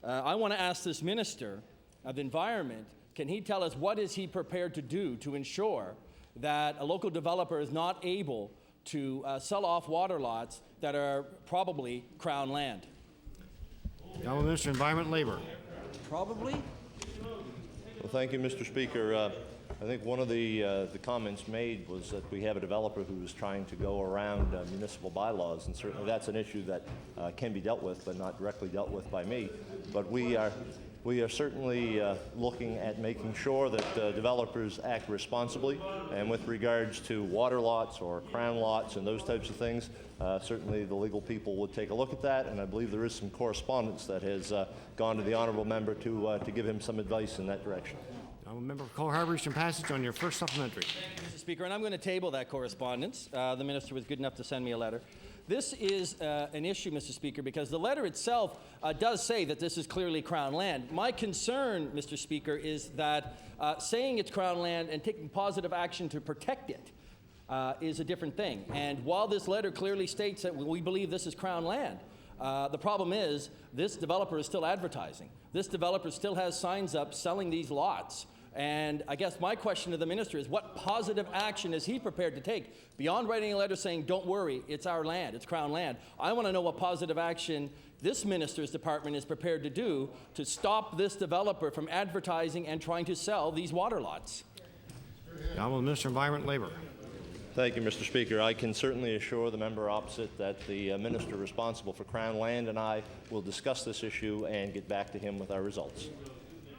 I want to ask this Minister of Environment, can he tell us what is he prepared to do to ensure that a local developer is not able to sell off water lots that are probably Crown land? The honourable Minister of Environment and Labour. Probably. Well, thank you, Mr. Speaker. I think one of the comments made was that we have a developer who is trying to go around municipal bylaws, and certainly that's an issue that can be dealt with, but not directly dealt with by me. But we are certainly looking at making sure that developers act responsibly, and with regards to water lots or crown lots and those types of things, certainly the legal people would take a look at that, and I believe there is some correspondence that has gone to the honourable member to give him some advice in that direction. Member for Cole Harbour Eastern Passage on your first supplementary. Mr. Speaker, and I'm going to table that correspondence. The minister was good enough to send me a letter. This is an issue, Mr. Speaker, because the letter itself does say that this is clearly Crown land. My concern, Mr. Speaker, is that saying it's Crown land and taking positive action to protect it is a different thing. And while this letter clearly states that we believe this is Crown land, the problem is this developer is still advertising. This developer still has signs up selling these lots. And I guess my question to the minister is, what positive action is he prepared to take beyond writing a letter saying, don't worry, it's our land, it's Crown land? I want to know what positive action this minister's department is prepared to do to stop this developer from advertising and trying to sell these water lots. The Honourable Minister of Environment and Labour. Thank you, Mr. Speaker. I can certainly assure the member opposite that the minister responsible for Crown land and I will discuss this issue and get back to him with our results.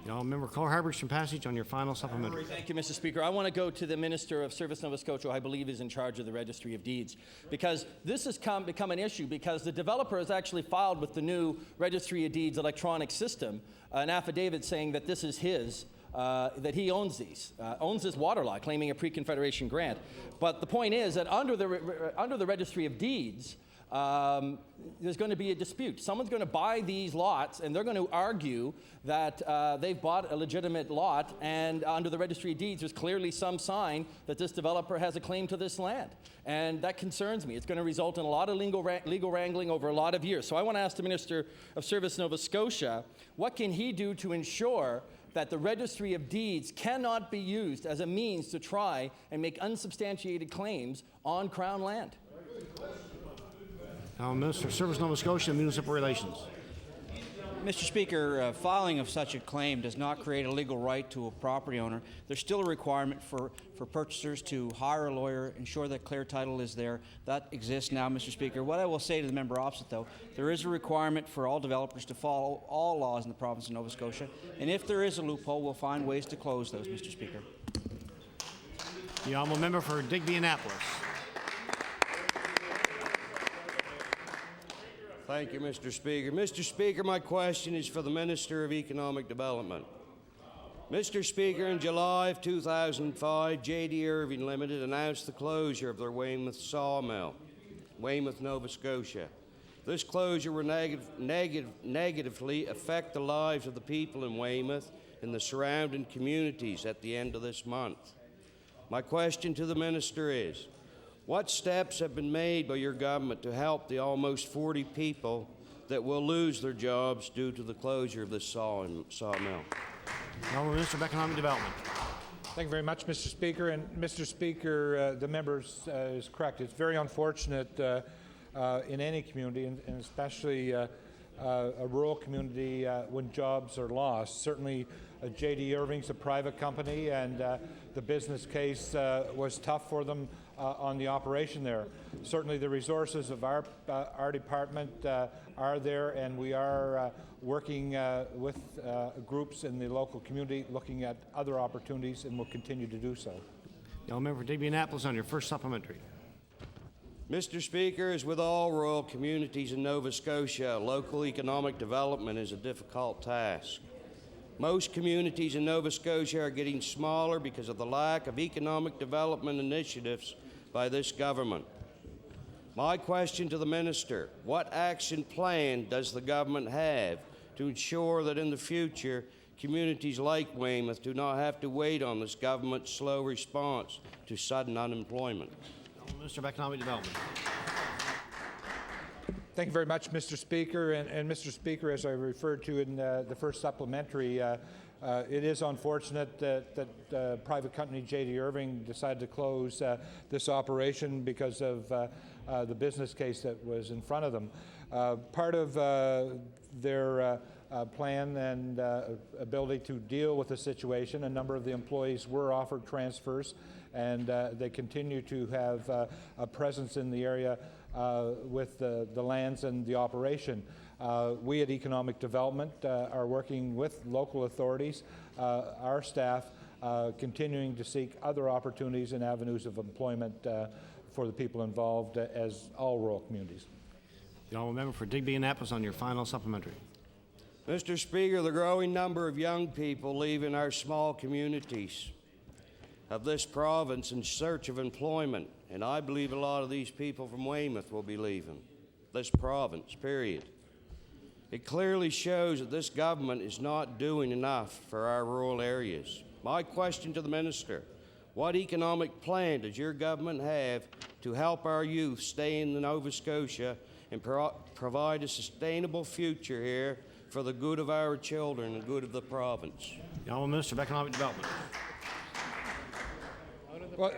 Member Cole Harbour Eastern Passage on your final supplementary. Thank you, Mr. Speaker. I want to go to the Minister of Service Nova Scotia, who I believe is in charge of the Registry of Deeds, because this has become an issue because the developer has actually filed with the new Registry of Deeds electronic system an affidavit saying that this is his, that he owns this water lot, claiming a pre-Confederation grant. But the point is that under the Registry of Deeds, there's going to be a dispute. Someone's going to buy these lots, and they're going to argue that they've bought a legitimate lot, and under the Registry of Deeds, there's clearly some sign that this developer has a claim to this land. And that concerns me. It's going to result in a lot of legal wrangling over a lot of years. So I want to ask the Minister of Service Nova Scotia, what can he do to ensure that the Registry of Deeds cannot be used as a means to try and make unsubstantiated claims on Crown land? Now, Minister of Service Nova Scotia and Municipal Relations. Mr. Speaker, filing of such a claim does not create a legal right to a property owner. There's still a requirement for purchasers to hire a lawyer, ensure that clear title is there. That exists now, Mr. Speaker. What I will say to the member opposite, though, there is a requirement for all developers to follow all laws in the province of Nova Scotia, and if there is a loophole, we'll find ways to close those, Mr. Speaker. The honourable member for Digby Annapolis. Thank you, Mr. Speaker. Mr. Speaker, my question is for the Minister of Economic Development. Mr. Speaker, in July of 2005, J.D. Irving Limited announced the closure of their Weymouth sawmill, Weymouth, Nova Scotia. This closure will negatively affect the lives of the people in Weymouth and the surrounding communities at the end of this month. My question to the Minister is, what steps have been made by your government to help the almost 40 people that will lose their jobs due to the closure of this sawmill? Honourable Minister of Economic Development. Thank you very much, Mr. Speaker. And Mr. Speaker, the member is correct. It's very unfortunate in any community, and especially a rural community, when jobs are lost. Certainly, J.D. Irving's a private company, and the business case was tough for them on the operation there. Certainly the resources of our department are there, and we are working with groups in the local community looking at other opportunities, and will continue to do so. Now, member for Digby Annapolis on your first supplementary. Mr. Speaker, as with all rural communities in Nova Scotia, local economic development is a difficult task. Most communities in Nova Scotia are getting smaller because of the lack of economic development initiatives by this government. My question to the minister, what action plan does the government have to ensure that in the future communities like Weymouth do not have to wait on this government's slow response to sudden unemployment? Minister of Economic Development. Thank you very much, Mr. Speaker. And Mr. Speaker, as I referred to in the first supplementary, it is unfortunate that private company J.D. Irving decided to close this operation because of the business case that was in front of them. Part of their plan and ability to deal with the situation, a number of the employees were offered transfers, and they continue to have a presence in the area with the lands and the operation. We at Economic Development are working with local authorities, our staff, continuing to seek other opportunities and avenues of employment for the people involved, as all rural communities. The honourable member for Digby Annapolis on your final supplementary. Mr. Speaker, the growing number of young people leaving our small communities of this province in search of employment, and I believe a lot of these people from Weymouth will be leaving this province, period. It clearly shows that this government is not doing enough for our rural areas. My question to the minister, what economic plan does your government have to help our youth stay in Nova Scotia and provide a sustainable future here for the good of our children and the good of the province? The Honourable Minister of Economic Development. Well,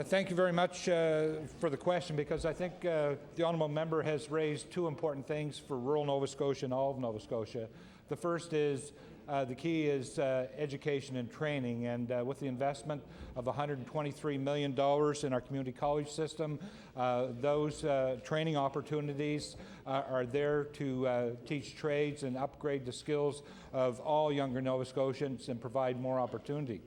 thank you very much for the question, because I think the honourable member has raised two important things for rural Nova Scotia and all of Nova Scotia. The first is the key is education and training, and with the investment of $123 million in our community college system, those training opportunities are there to teach trades and upgrade the skills of all younger Nova Scotians and provide more opportunity.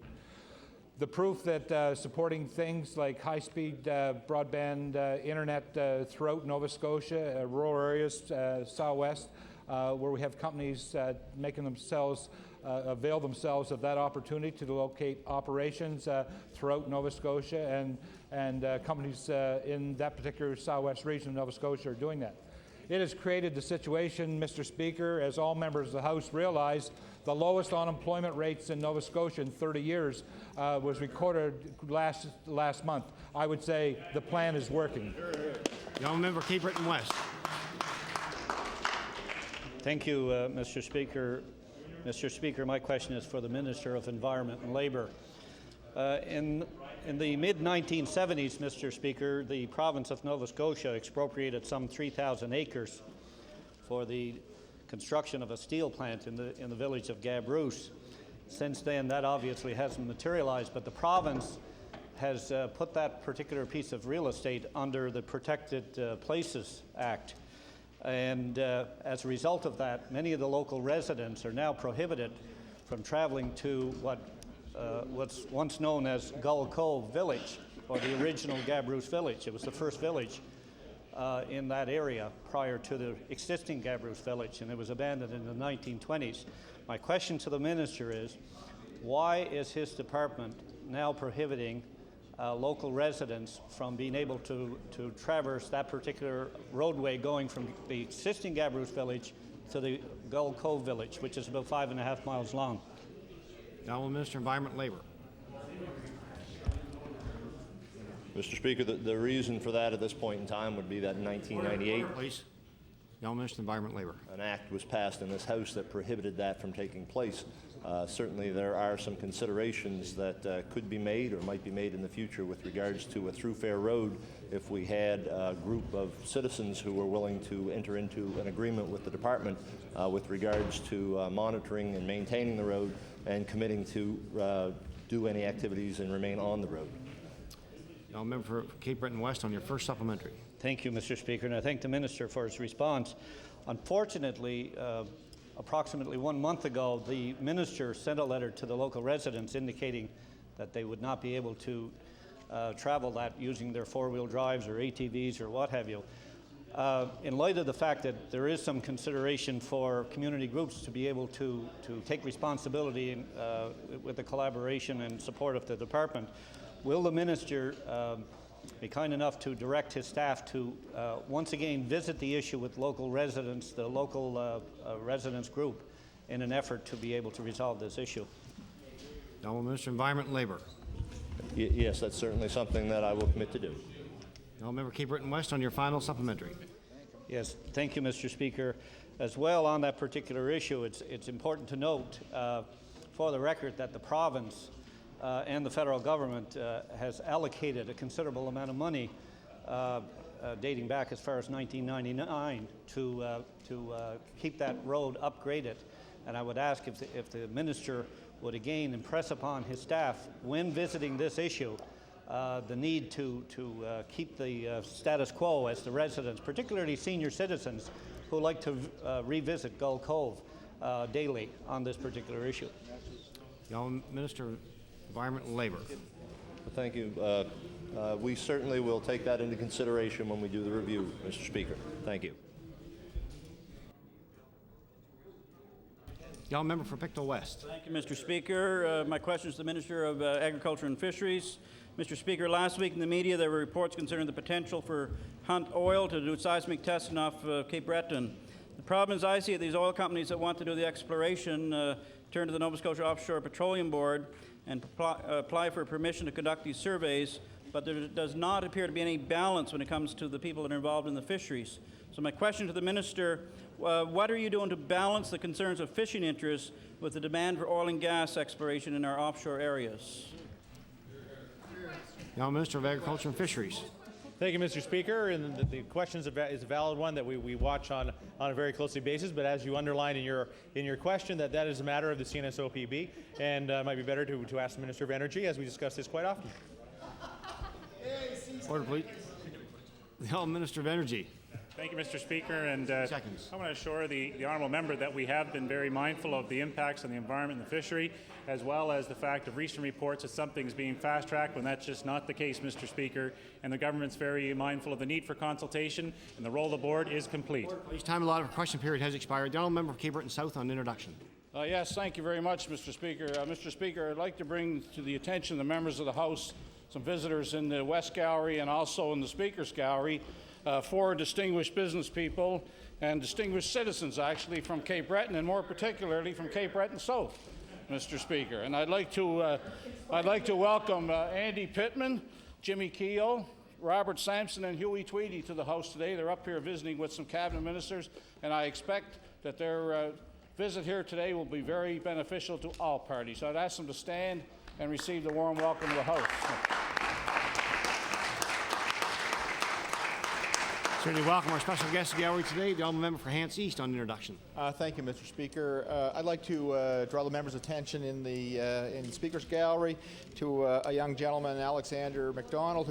The proof that supporting things like high-speed broadband internet throughout Nova Scotia, rural areas, southwest, where we have companies making themselves avail themselves of that opportunity to locate operations throughout Nova Scotia, and companies in that particular southwest region of Nova Scotia are doing that. It has created the situation, Mr. Speaker, as all members of the House realize, the lowest unemployment rates in Nova Scotia in 30 years was recorded last month. I would say the plan is working. Young member Cape Breton West. Thank you, Mr. Speaker. Mr. Speaker, my question is for the Minister of Environment and Labour. In the mid-1970s, Mr. Speaker, the province of Nova Scotia expropriated some 3,000 acres for the construction of a steel plant in the village of Gabrousse. Since then, that obviously hasn't materialized, but the province has put that particular piece of real estate under the Protected Places Act. And as a result of that, many of the local residents are now prohibited from traveling to what's once known as Gull Cove Village, or the original Gabrousse Village. It was the first village in that area prior to the existing Gabrousse Village, and it was abandoned in the 1920s. My question to the minister is, why is his department now prohibiting local residents from being able to traverse that particular roadway going from the existing Gabrousse Village to the Gull Cove Village, which is about 5.5 miles long? The Honourable Minister of Environment and Labour. Mr. Speaker, the reason for that at this point in time would be that in 1998, please. The Honourable Minister of Environment and Labour. An act was passed in this House that prohibited that from taking place. Certainly there are some considerations that could be made or might be made in the future with regards to a throughfare road if we had a group of citizens who were willing to enter into an agreement with the department with regards to monitoring and maintaining the road and committing to do any activities and remain on the road. I'll member for Cape Breton West on your first supplementary. Thank you, Mr. Speaker, and I thank the minister for his response. Unfortunately, approximately 1 month ago, the minister sent a letter to the local residents indicating that they would not be able to travel that using their four-wheel drives or ATVs or what have you. In light of the fact that there is some consideration for community groups to be able to take responsibility with the collaboration and support of the department, will the minister be kind enough to direct his staff to once again visit the issue with local residents, the local residents group, in an effort to be able to resolve this issue? The Honourable Minister of Environment and Labour. Yes, that's certainly something that I will commit to do. The Honourable Member Cape Breton West on your final supplementary. Yes, thank you, Mr. Speaker. As well, on that particular issue, it's important to note for the record that the province and the federal government has allocated a considerable amount of money dating back as far as 1999 to keep that road upgraded. And I would ask if the minister would again impress upon his staff when visiting this issue the need to keep the status quo as the residents, particularly senior citizens who like to revisit Gull Cove daily on this particular issue. The Honourable Minister of Environment and Labour. Thank you. We certainly will take that into consideration when we do the review, Mr. Speaker. Thank you. The honourable member for Pictou West. Thank you, Mr. Speaker. My question is to the Minister of Agriculture and Fisheries. Mr. Speaker, last week in the media there were reports concerning the potential for Hunt Oil to do seismic testing off Cape Breton. The problem is I see it, these oil companies that want to do the exploration turn to the Nova Scotia Offshore Petroleum Board and apply for permission to conduct these surveys, but there does not appear to be any balance when it comes to the people that are involved in the fisheries. So my question to the Minister, what are you doing to balance the concerns of fishing interests with the demand for oil and gas exploration in our offshore areas? Now, Minister of Agriculture and Fisheries. Thank you, Mr. Speaker. And the question is a valid one that we watch on a very closely basis. But as you underlined in your question, that is a matter of the CNSOPB, and it might be better to ask the Minister of Energy, as we discuss this quite often. Order, please. The honourable Minister of Energy. Thank you, Mr. Speaker. And I want to assure the honourable member that we have been very mindful of the impacts on the environment and the fishery, as well as the fact of recent reports that something's being fast-tracked when that's just not the case, Mr. Speaker. And the government's very mindful of the need for consultation, and the role of the board is complete. Each time allotted for question period has expired. The honourable member for Cape Breton South on introduction. Yes, thank you very much, Mr. Speaker. Mr. Speaker, I'd like to bring to the attention of the members of the House some visitors in the West Gallery and also in the Speaker's Gallery. 4 distinguished business people and distinguished citizens, actually, from Cape Breton, and more particularly from Cape Breton South, Mr. Speaker. And I'd like to welcome Andy Pittman, Jimmy Keogh, Robert Sampson, and Huey Tweedy to the House today. They're up here visiting with some cabinet ministers, and I expect that their visit here today will be very beneficial to all parties. So I'd ask them to stand and receive the warm welcome of the House. Certainly welcome our special guest gallery today, the honourable member for Hants East on introduction. Thank you, Mr. Speaker. I'd like to draw the members' attention in the Speaker's Gallery to a young gentleman, Alexander McDonald,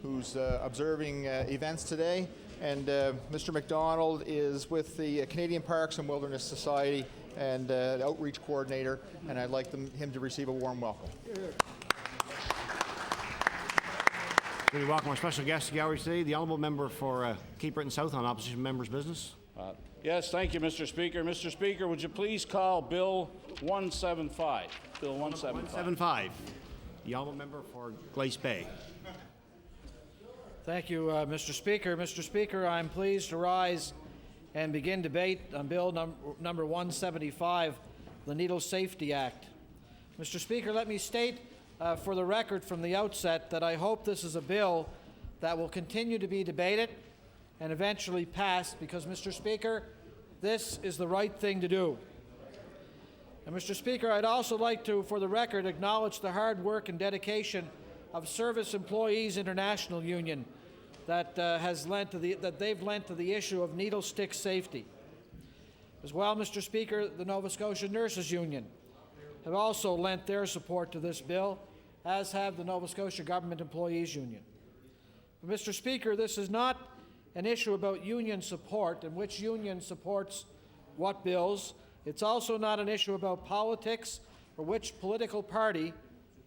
who's observing events today. And Mr. McDonald is with the Canadian Parks and Wilderness Society and outreach coordinator, and I'd like him to receive a warm welcome. We welcome our special guest gallery today, the honourable member for Cape Breton South on opposition members' business. Yes, thank you, Mr. Speaker. Mr. Speaker, would you please call Bill 175? Bill 175. 175. The honourable member for Glace Bay. Thank you, Mr. Speaker. Mr. Speaker, I'm pleased to rise and begin debate on Bill number 175, the Needle Safety Act. Mr. Speaker, let me state for the record from the outset that I hope this is a bill that will continue to be debated and eventually passed because, Mr. Speaker, this is the right thing to do. And, Mr. Speaker, I'd also like to, for the record, acknowledge the hard work and dedication of Service Employees International Union that they've lent to the issue of needle stick safety. As well, Mr. Speaker, the Nova Scotia Nurses Union have also lent their support to this bill, as have the Nova Scotia Government Employees Union. But, Mr. Speaker, this is not an issue about union support and which union supports what bills. It's also not an issue about politics or which political party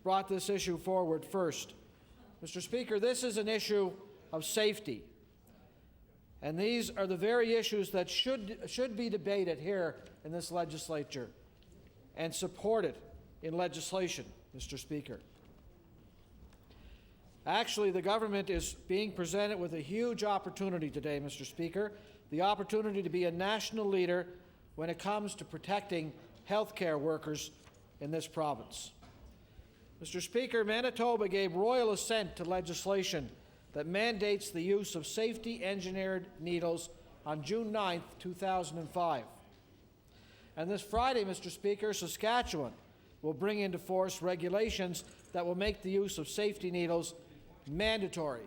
brought this issue forward first. Mr. Speaker, this is an issue of safety. And these are the very issues that should be debated here in this legislature and supported in legislation, Mr. Speaker. Actually, the government is being presented with a huge opportunity today, Mr. Speaker, the opportunity to be a national leader when it comes to protecting healthcare workers in this province. Mr. Speaker, Manitoba gave royal assent to legislation that mandates the use of safety-engineered needles on June 9, 2005. And this Friday, Mr. Speaker, Saskatchewan will bring into force regulations that will make the use of safety needles mandatory.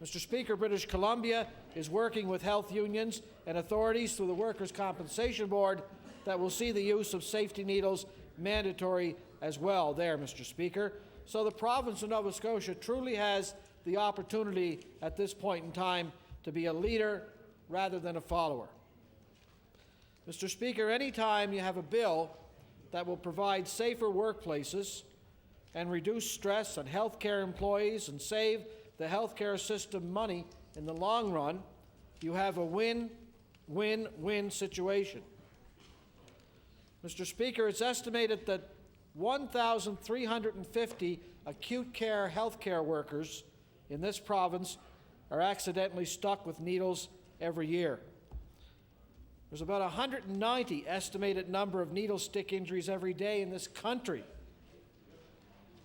Mr. Speaker, British Columbia is working with health unions and authorities through the Workers' Compensation Board that will see the use of safety needles mandatory as well there, Mr. Speaker. So the province of Nova Scotia truly has the opportunity at this point in time to be a leader rather than a follower. Mr. Speaker, any time you have a bill that will provide safer workplaces and reduce stress on healthcare employees and save the healthcare system money in the long run, you have a win-win-win situation. Mr. Speaker, it's estimated that 1,350 acute care healthcare workers in this province are accidentally stuck with needles every year. There's about 190 estimated number of needle stick injuries every day in this country,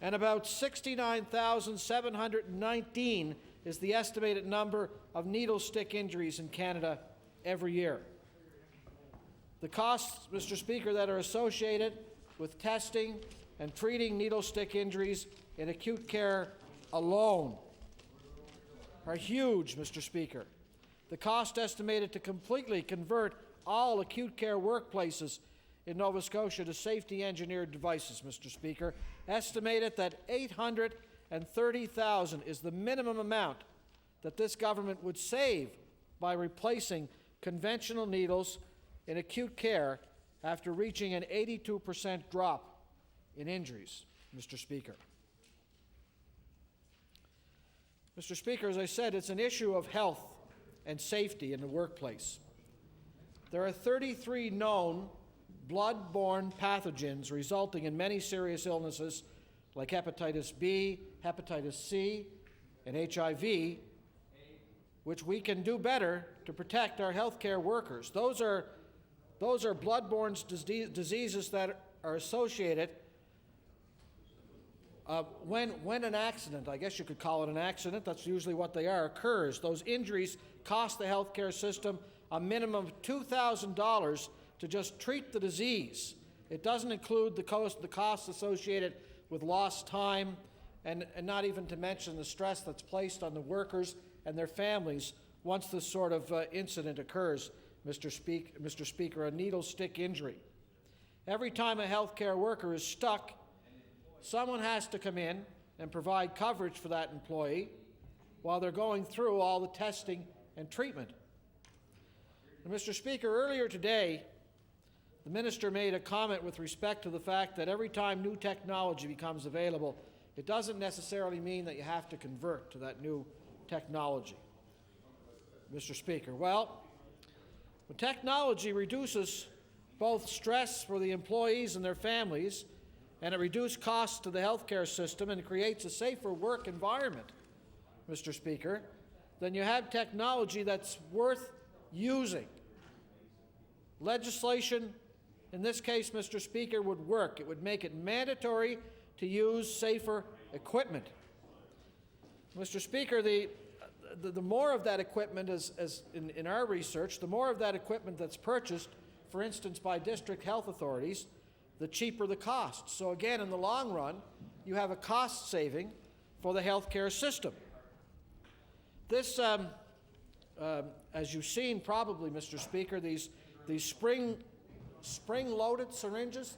and about 69,719 is the estimated number of needle stick injuries in Canada every year. The costs, Mr. Speaker, that are associated with testing and treating needle stick injuries in acute care alone are huge, Mr. Speaker. The cost estimated to completely convert all acute care workplaces in Nova Scotia to safety-engineered devices, Mr. Speaker, estimated that $830,000 is the minimum amount that this government would save by replacing conventional needles in acute care after reaching an 82% drop in injuries, Mr. Speaker. Mr. Speaker, as I said, it's an issue of health and safety in the workplace. There are 33 known blood-borne pathogens resulting in many serious illnesses like hepatitis B, hepatitis C, and HIV, which we can do better to protect our healthcare workers. Those are blood-borne diseases that are associated when an accident, I guess you could call it an accident, that's usually what they are, occurs. Those injuries cost the healthcare system a minimum of $2,000 to just treat the disease. It doesn't include the costs associated with lost time, and not even to mention the stress that's placed on the workers and their families once this sort of incident occurs, Mr. Speaker, a needle stick injury. Every time a healthcare worker is stuck, someone has to come in and provide coverage for that employee while they're going through all the testing and treatment. And Mr. Speaker, earlier today, the minister made a comment with respect to the fact that every time new technology becomes available, it doesn't necessarily mean that you have to convert to that new technology. Mr. Speaker, well, when technology reduces both stress for the employees and their families, and it reduces costs to the healthcare system, and it creates a safer work environment, Mr. Speaker, then you have technology that's worth using. Legislation, in this case, Mr. Speaker, would work. It would make it mandatory to use safer equipment. Mr. Speaker, the more of that equipment, as in our research, the more of that equipment that's purchased, for instance, by district health authorities, the cheaper the cost. So again, in the long run, you have a cost saving for the healthcare system. This, as you've seen probably, Mr. Speaker, these spring-loaded syringes,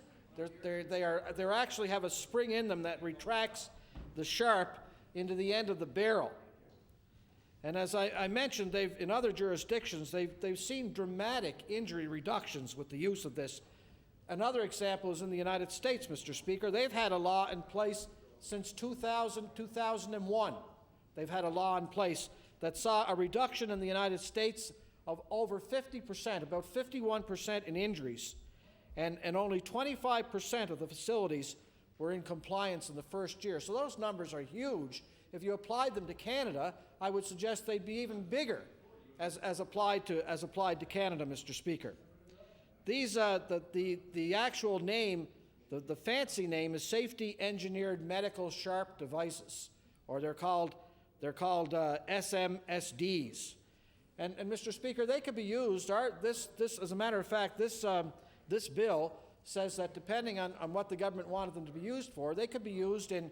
they actually have a spring in them that retracts the sharp into the end of the barrel. And as I mentioned, in other jurisdictions, they've seen dramatic injury reductions with the use of this. Another example is in the United States, Mr. Speaker. They've had a law in place since 2001. They've had a law in place that saw a reduction in the United States of over 50%, about 51% in injuries, and only 25% of the facilities were in compliance in the first year. So those numbers are huge. If you applied them to Canada, I would suggest they'd be even bigger as applied to Canada, Mr. Speaker. These, the actual name, the fancy name is Safety Engineered Medical Sharp Devices, or they're called SMSDs. And Mr. Speaker, they could be used. This, as a matter of fact, this bill says that depending on what the government wanted them to be used for, they could be used in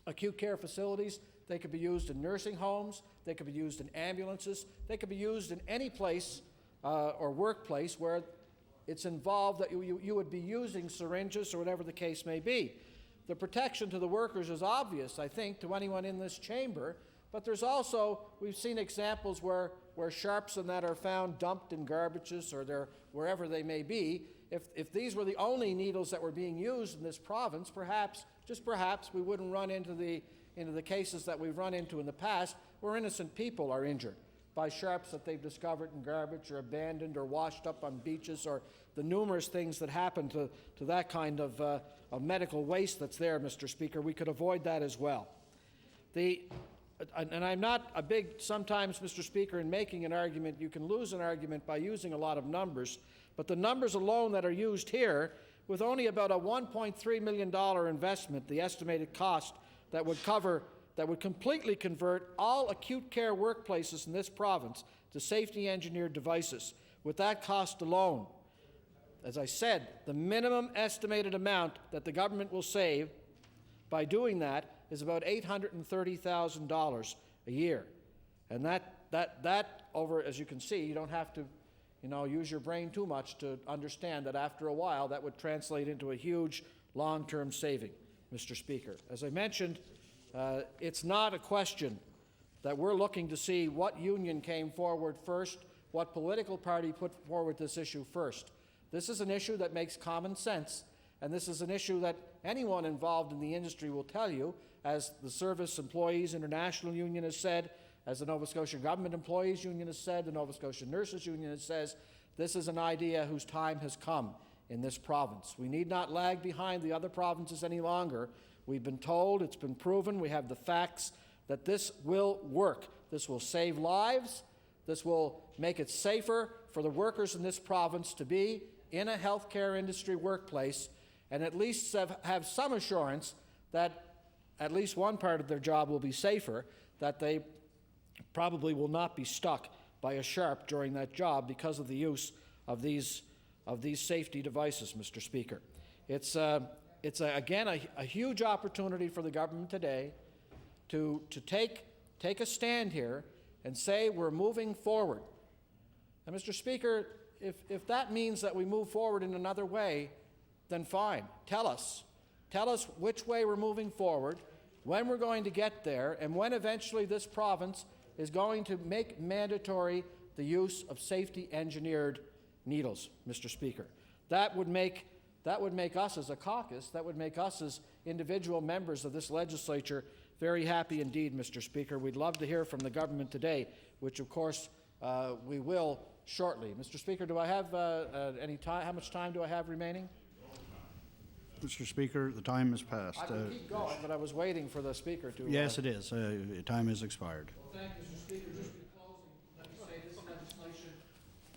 acute care facilities. They could be used in nursing homes. They could be used in ambulances. They could be used in any place or workplace where it's involved that you would be using syringes or whatever the case may be. The protection to the workers is obvious, I think, to anyone in this chamber, but there's also, we've seen examples where sharps and that are found dumped in garbages or wherever they may be. If these were the only needles that were being used in this province, just perhaps, we wouldn't run into the cases that we've run into in the past where innocent people are injured. by sharps that they've discovered in garbage or abandoned or washed up on beaches, or the numerous things that happen to that kind of medical waste that's there, Mr. Speaker. We could avoid that as well. And I'm not a big, sometimes, Mr. Speaker, in making an argument, you can lose an argument by using a lot of numbers, but the numbers alone that are used here, with only about a $1.3 million investment, the estimated cost that would completely convert all acute care workplaces in this province to safety-engineered devices. With that cost alone, as I said, the minimum estimated amount that the government will save by doing that is about $830,000 a year. And that over, as you can see, you don't have to use your brain too much to understand that after a while that would translate into a huge long-term saving, Mr. Speaker. As I mentioned, it's not a question that we're looking to see what union came forward first, what political party put forward this issue first. This is an issue that makes common sense, and this is an issue that anyone involved in the industry will tell you, as the Service Employees International Union has said, as the Nova Scotia Government Employees Union has said, the Nova Scotia Nurses Union has said, this is an idea whose time has come in this province. We need not lag behind the other provinces any longer. We've been told, it's been proven, we have the facts that this will work. This will save lives. This will make it safer for the workers in this province to be in a healthcare industry workplace, and at least have some assurance that at least one part of their job will be safer, that they probably will not be stuck by a sharp during that job because of the use of these safety devices, Mr. Speaker. It's again a huge opportunity for the government today to take a stand here and say we're moving forward. And Mr. Speaker, if that means that we move forward in another way, then fine. Tell us which way we're moving forward, when we're going to get there, and when eventually this province is going to make mandatory the use of safety-engineered needles, Mr. Speaker. That would make us as a caucus, that would make us as individual members of this legislature very happy indeed, Mr. Speaker. We'd love to hear from the government today, which of course we will shortly. Mr. Speaker, do I have any time? How much time do I have remaining? Mr. Speaker, the time has passed. I could keep going, but I was waiting for the Speaker to... Yes, it is. Time has expired. Well, thank you, Mr. Speaker. Just in closing, let me say this legislation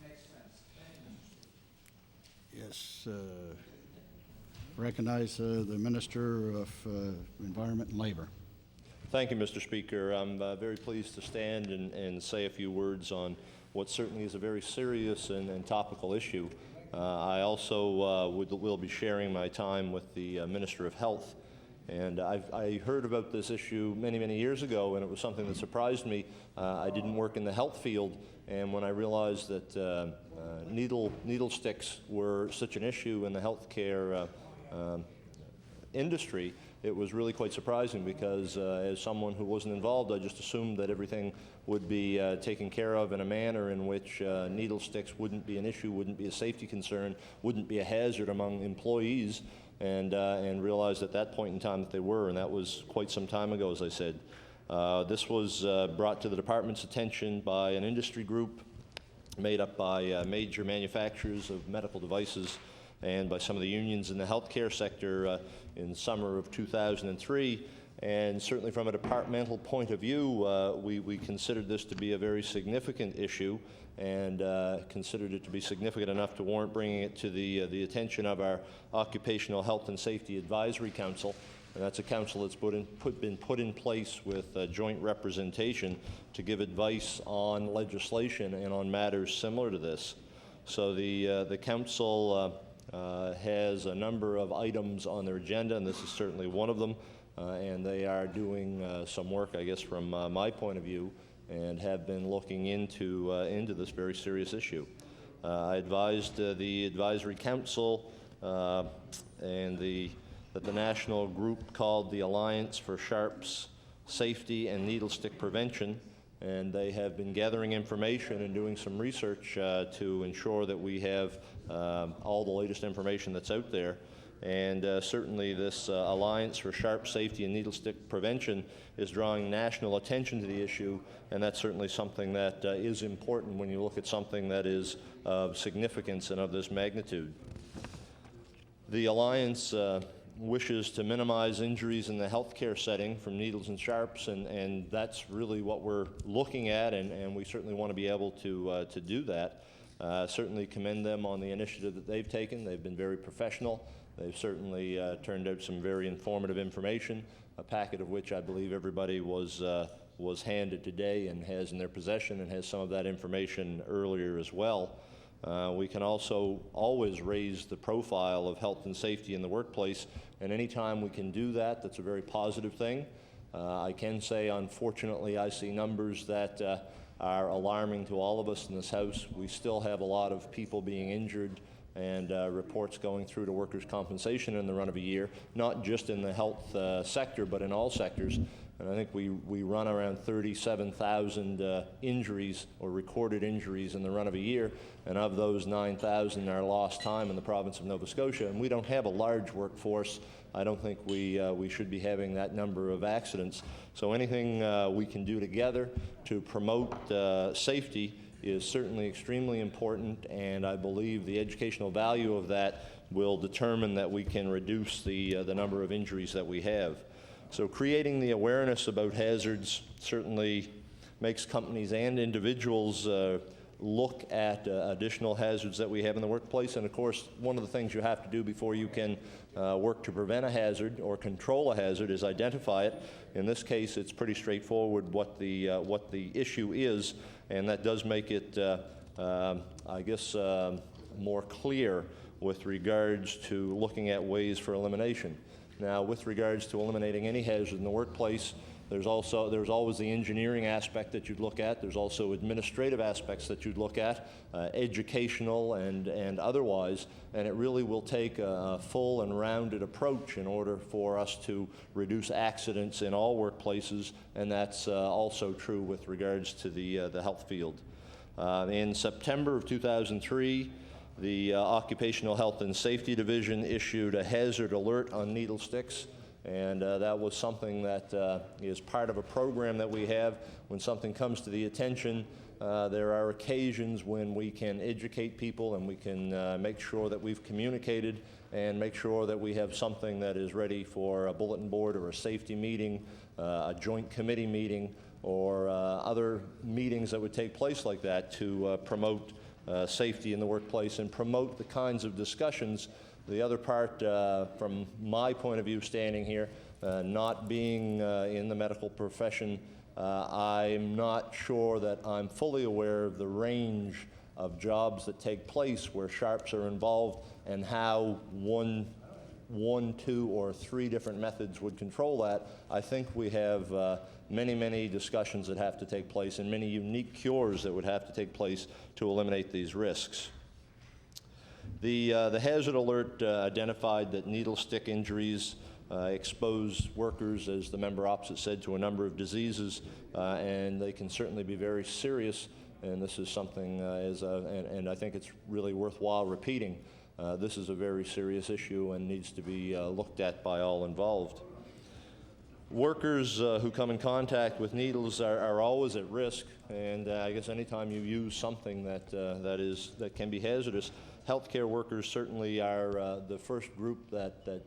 makes sense. Thank you, Mr. Speaker. Yes. Recognize the Minister of Environment and Labour. Thank you, Mr. Speaker. I'm very pleased to stand and say a few words on what certainly is a very serious and topical issue. I also will be sharing my time with the Minister of Health. And I heard about this issue many years ago, and it was something that surprised me. I didn't work in the health field, and when I realized that needle sticks were such an issue in the healthcare industry, it was really quite surprising because as someone who wasn't involved, I just assumed that everything would be taken care of in a manner in which needle sticks wouldn't be an issue, wouldn't be a safety concern, wouldn't be a hazard among employees, and realized at that point in time that they were, and that was quite some time ago, as I said. This was brought to the department's attention by an industry group made up by major manufacturers of medical devices and by some of the unions in the healthcare sector in summer of 2003. And certainly from a departmental point of view, we considered this to be a very significant issue and considered it to be significant enough to warrant bringing it to the attention of our Occupational Health and Safety Advisory Council. And that's a council that's been put in place with joint representation to give advice on legislation and on matters similar to this. So the council has a number of items on their agenda, and this is certainly one of them. And they are doing some work, I guess, from my point of view, and have been looking into this very serious issue. I advised the advisory council that the national group called the Alliance for Sharps Safety and Needle Stick Prevention, and they have been gathering information and doing some research to ensure that we have all the latest information that's out there. And certainly this Alliance for Sharp Safety and Needle Stick Prevention is drawing national attention to the issue, and that's certainly something that is important when you look at something that is of significance and of this magnitude. The Alliance wishes to minimize injuries in the healthcare setting from needles and sharps, and that's really what we're looking at, and we certainly want to be able to do that. Certainly commend them on the initiative that they've taken. They've been very professional. They've certainly turned out some very informative information, a packet of which I believe everybody was handed today and has in their possession, and has some of that information earlier as well. We can also always raise the profile of health and safety in the workplace, and anytime we can do that, that's a very positive thing. I can say, unfortunately, I see numbers that are alarming to all of us in this House. We still have a lot of people being injured, and reports going through to workers' compensation in the run of a year, not just in the health sector, but in all sectors. And I think we run around 37,000 injuries or recorded injuries in the run of a year, and of those 9,000 are lost time in the province of Nova Scotia. And we don't have a large workforce. I don't think we should be having that number of accidents. So anything we can do together to promote safety is certainly extremely important, and I believe the educational value of that will determine that we can reduce the number of injuries that we have. So creating the awareness about hazards certainly makes companies and individuals look at additional hazards that we have in the workplace. And of course, one of the things you have to do before you can work to prevent a hazard or control a hazard is identify it. In this case, it's pretty straightforward what the issue is, and that does make it, I guess, more clear with regards to looking at ways for elimination. Now, with regards to eliminating any hazard in the workplace, there's always the engineering aspect that you'd look at. There's also administrative aspects that you'd look at, educational and otherwise, and it really will take a full and rounded approach in order for us to reduce accidents in all workplaces, and that's also true with regards to the health field. In September of 2003, the Occupational Health and Safety Division issued a hazard alert on needle sticks, and that was something that is part of a program that we have. When something comes to the attention, there are occasions when we can educate people and we can make sure that we've communicated and make sure that we have something that is ready for a bulletin board or a safety meeting, a joint committee meeting, or other meetings that would take place like that to promote safety in the workplace and promote the kinds of discussions. The other part, from my point of view standing here, not being in the medical profession, I'm not sure that I'm fully aware of the range of jobs that take place where sharps are involved and how one, 2, or 3 different methods would control that. I think we have many discussions that have to take place and many unique cures that would have to take place to eliminate these risks. The hazard alert identified that needle stick injuries expose workers, as the member opposite said, to a number of diseases, and they can certainly be very serious. And this is something, and I think it's really worthwhile repeating, this is a very serious issue and needs to be looked at by all involved. Workers who come in contact with needles are always at risk, and I guess anytime you use something that can be hazardous, healthcare workers certainly are the first group that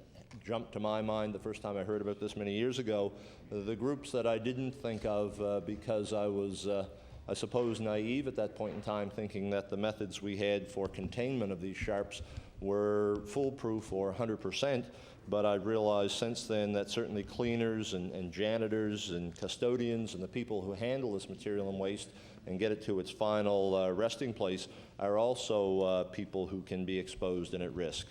jumped to my mind the first time I heard about this many years ago. The groups that I didn't think of because I was, I suppose, naive at that point in time, thinking that the methods we had for containment of these sharps were foolproof or 100%. But I've realized since then that certainly cleaners and janitors and custodians and the people who handle this material and waste and get it to its final resting place are also people who can be exposed and at risk.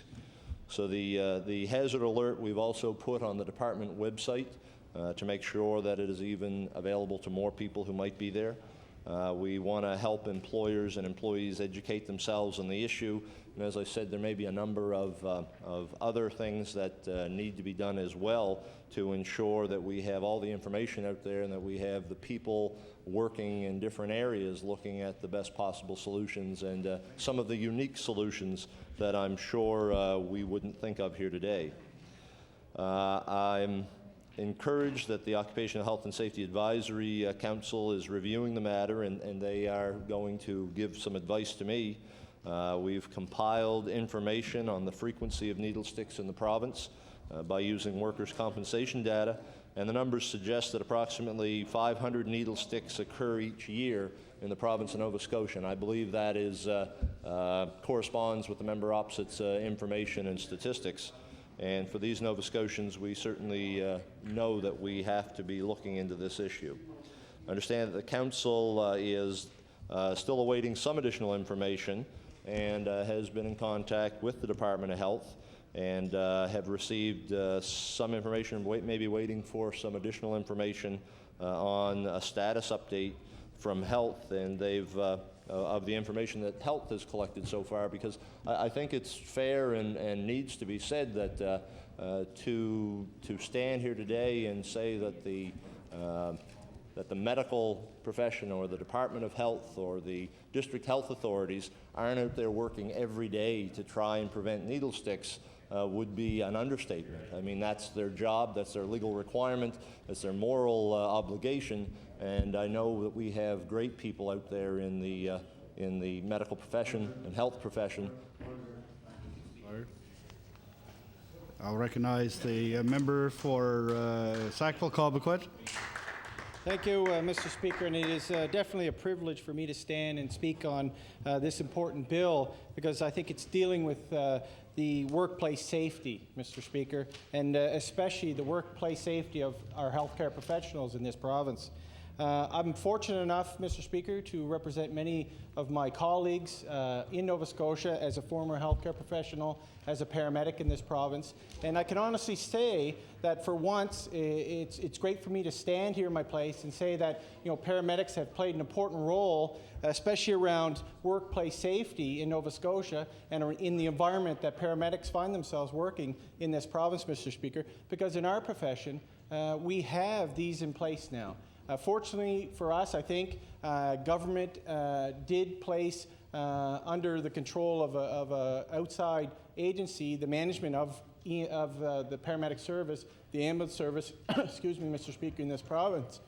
So the hazard alert we've also put on the department website to make sure that it is even available to more people who might be there. We want to help employers and employees educate themselves on the issue. And as I said, there may be a number of other things that need to be done as well to ensure that we have all the information out there and that we have the people working in different areas looking at the best possible solutions and some of the unique solutions that I'm sure we wouldn't think of here today. I'm encouraged that the Occupational Health and Safety Advisory Council is reviewing the matter, and they are going to give some advice to me. We've compiled information on the frequency of needle sticks in the province by using workers' compensation data, and the numbers suggest that approximately 500 needle sticks occur each year in the province of Nova Scotia. And I believe that is corresponds with the member opposite's information and statistics. And for these Nova Scotians, we certainly know that we have to be looking into this issue. I understand that the Council is still awaiting some additional information and has been in contact with the Department of Health and have received some information, maybe waiting for some additional information on a status update from Health, and they've of the information that Health has collected so far, because I think it's fair and needs to be said that to stand here today and say that the medical profession or the Department of Health or the district health authorities aren't out there working every day to try and prevent needle sticks would be an understatement. I mean, that's their job, that's their legal requirement, that's their moral obligation, and I know that we have great people out there in the medical profession and health profession. I'll recognize the member for Sackville-Cobequid. Thank you, Mr. Speaker, and it is definitely a privilege for me to stand and speak on this important bill, because I think it's dealing with the workplace safety, Mr. Speaker, and especially the workplace safety of our healthcare professionals in this province. I'm fortunate enough, Mr. Speaker, to represent many of my colleagues in Nova Scotia as a former healthcare professional, as a paramedic in this province, and I can honestly say that for once it's great for me to stand here in my place and say that, you know, paramedics have played an important role, especially around workplace safety in Nova Scotia and in the environment that paramedics find themselves working in this province, Mr. Speaker, because in our profession we have these in place now. Fortunately for us, I think government did place under the control of an outside agency the management of the paramedic service, the ambulance service, excuse me, Mr. Speaker, in this province.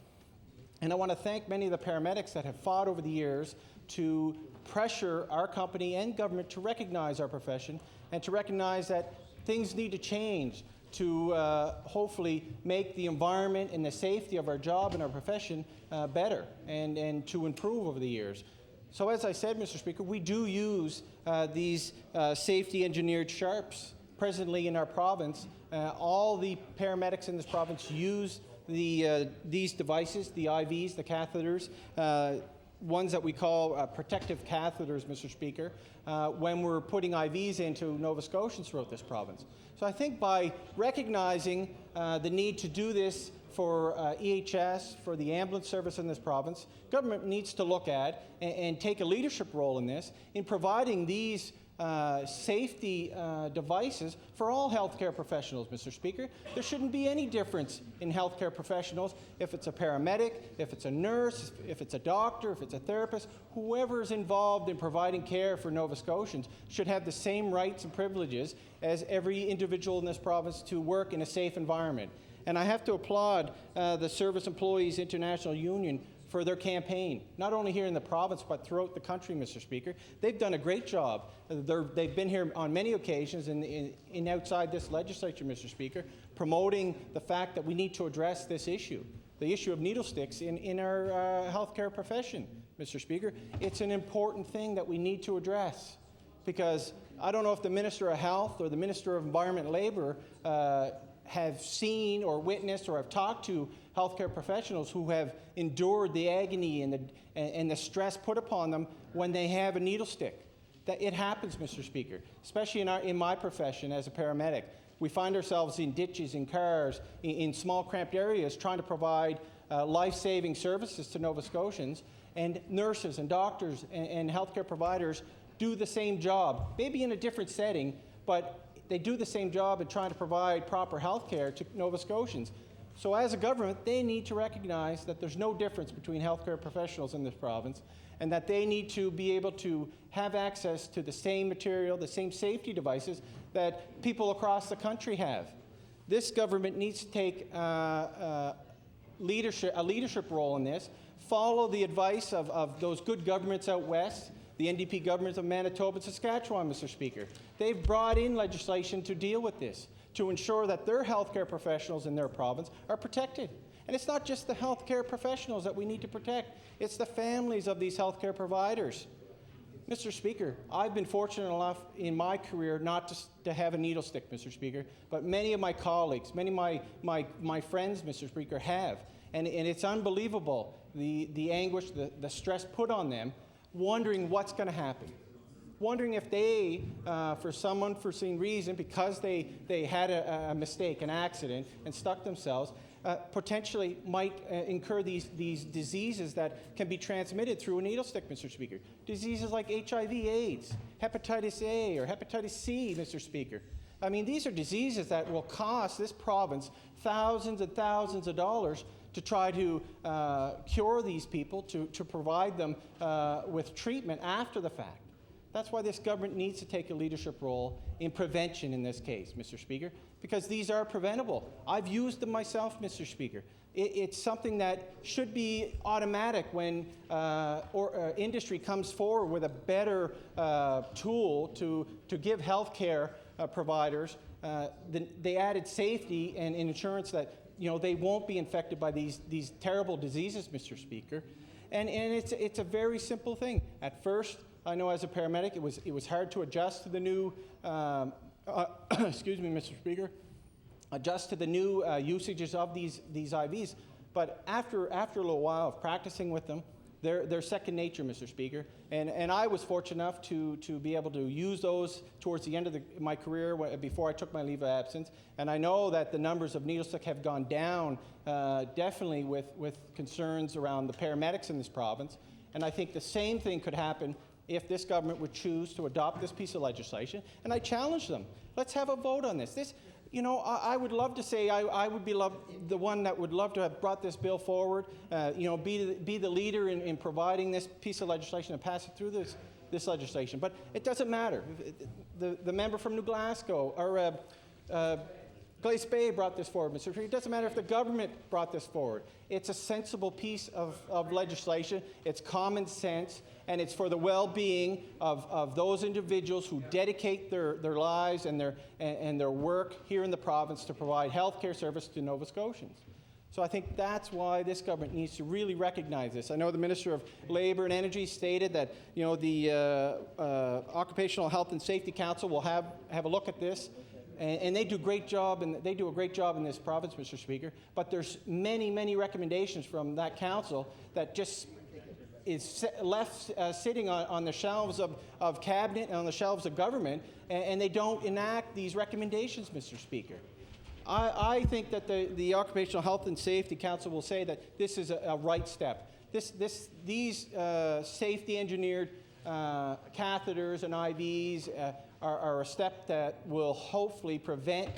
And I want to thank many of the paramedics that have fought over the years to pressure our company and government to recognize our profession and to recognize that things need to change to hopefully make the environment and the safety of our job and our profession better and to improve over the years. So as I said, Mr. Speaker, we do use these safety engineered sharps presently in our province. All the paramedics in this province use these devices, the IVs, the catheters, ones that we call protective catheters, Mr. Speaker, when we're putting IVs into Nova Scotians throughout this province. So I think by recognizing the need to do this for EHS, for the ambulance service in this province, government needs to look at and take a leadership role in this, in providing these safety devices for all healthcare professionals, Mr. Speaker. There shouldn't be any difference in healthcare professionals if it's a paramedic, if it's a nurse, if it's a doctor, if it's a therapist. Whoever is involved in providing care for Nova Scotians should have the same rights and privileges as every individual in this province to work in a safe environment. And I have to applaud the Service Employees International Union for their campaign, not only here in the province, but throughout the country, Mr. Speaker. They've done a great job. They've been here on many occasions in outside this legislature, Mr. Speaker, promoting the fact that we need to address this issue, the issue of needle sticks in our healthcare profession, Mr. Speaker. It's an important thing that we need to address, because I don't know if the Minister of Health or the Minister of Environment and Labour have seen or witnessed or have talked to healthcare professionals who have endured the agony and the stress put upon them when they have a needle stick. That it happens, Mr. Speaker, especially in my profession as a paramedic. We find ourselves in ditches, in cars, in small cramped areas trying to provide life-saving services to Nova Scotians, and nurses and doctors and healthcare providers do the same job, maybe in a different setting, but they do the same job in trying to provide proper health care to Nova Scotians. So as a government, they need to recognize that there's no difference between healthcare professionals in this province, and that they need to be able to have access to the same material, the same safety devices that people across the country have. This government needs to take a leadership role in this, follow the advice of those good governments out west, the NDP governments of Manitoba and Saskatchewan, Mr. Speaker. They've brought in legislation to deal with this, to ensure that their healthcare professionals in their province are protected. And it's not just the healthcare professionals that we need to protect, it's the families of these healthcare providers. Mr. Speaker, I've been fortunate enough in my career not to have a needle stick, Mr. Speaker, but many of my colleagues, many of my friends, Mr. Speaker, have. And it's unbelievable, the anguish, the stress put on them, wondering what's going to happen. Wondering if they, for some unforeseen reason, because they had a mistake, an accident, and stuck themselves, potentially might incur these diseases that can be transmitted through a needle stick, Mr. Speaker. Diseases like HIV/AIDS, hepatitis A, or hepatitis C, Mr. Speaker. I mean, these are diseases that will cost this province thousands and thousands of dollars to try to cure these people, to provide them with treatment after the fact. That's why this government needs to take a leadership role in prevention in this case, Mr. Speaker, because these are preventable. I've used them myself, Mr. Speaker. It's something that should be automatic when industry comes forward with a better tool to give healthcare providers the added safety and insurance that they won't be infected by these terrible diseases, Mr. Speaker. And it's a very simple thing. At first, I know as a paramedic, it was hard to adjust to the new, excuse me, Mr. Speaker, adjust to the new usages of these IVs. But after a little while of practicing with them, they're second nature, Mr. Speaker. And I was fortunate enough to be able to use those towards the end of my career before I took my leave of absence. And I know that the numbers of needle stick have gone down, definitely with concerns around the paramedics in this province. And I think the same thing could happen if this government would choose to adopt this piece of legislation. And I challenge them. Let's have a vote on this. I would love to say I would be the one that would love to have brought this bill forward, be the leader in providing this piece of legislation and pass it through this legislation. But it doesn't matter. The member from New Glasgow or Glace Bay brought this forward, Mr. Speaker. It doesn't matter if the government brought this forward. It's a sensible piece of legislation. It's common sense, and it's for the well-being of those individuals who dedicate their lives and their work here in the province to provide health care service to Nova Scotians. So I think that's why this government needs to really recognize this. I know the Minister of Labour and Energy stated that the Occupational Health and Safety Council will have a look at this. And they do a great job, and they do a great job in this province, Mr. Speaker. But there's many, many recommendations from that council that just is left sitting on the shelves of cabinet and on the shelves of government, and they don't enact these recommendations, Mr. Speaker. I think that the Occupational Health and Safety Council will say that this is a right step. These safety-engineered catheters and IVs are a step that will hopefully prevent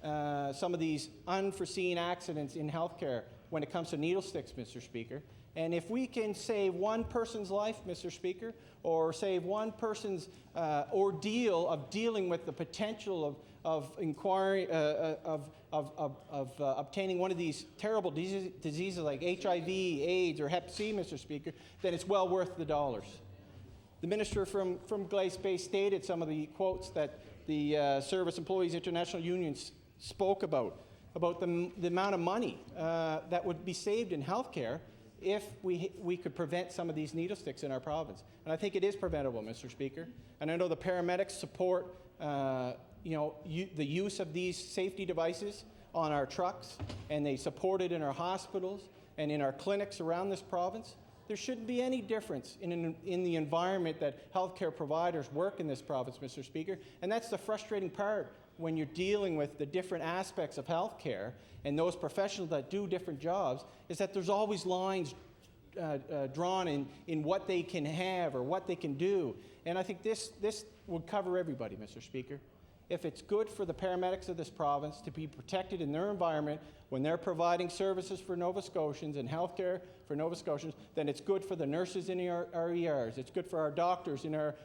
some of these unforeseen accidents in healthcare when it comes to needle sticks, Mr. Speaker. And if we can save one person's life, Mr. Speaker, or save one person's ordeal of dealing with the potential of inquiry, of obtaining one of these terrible diseases like HIV, AIDS, or Hep C, Mr. Speaker, then it's well worth the dollars. The minister from Glace Bay stated some of the quotes that the Service Employees International Union spoke about the amount of money that would be saved in healthcare if we could prevent some of these needle sticks in our province. And I think it is preventable, Mr. Speaker. And I know the paramedics support the use of these safety devices on our trucks, and they support it in our hospitals and in our clinics around this province. There shouldn't be any difference in the environment that healthcare providers work in this province, Mr. Speaker. And that's the frustrating part when you're dealing with the different aspects of healthcare and those professionals that do different jobs, is that there's always lines drawn in what they can have or what they can do. And I think this would cover everybody, Mr. Speaker. If it's good for the paramedics of this province to be protected in their environment when they're providing services for Nova Scotians and health care for Nova Scotians, then it's good for the nurses in our ERs. It's good for our doctors in our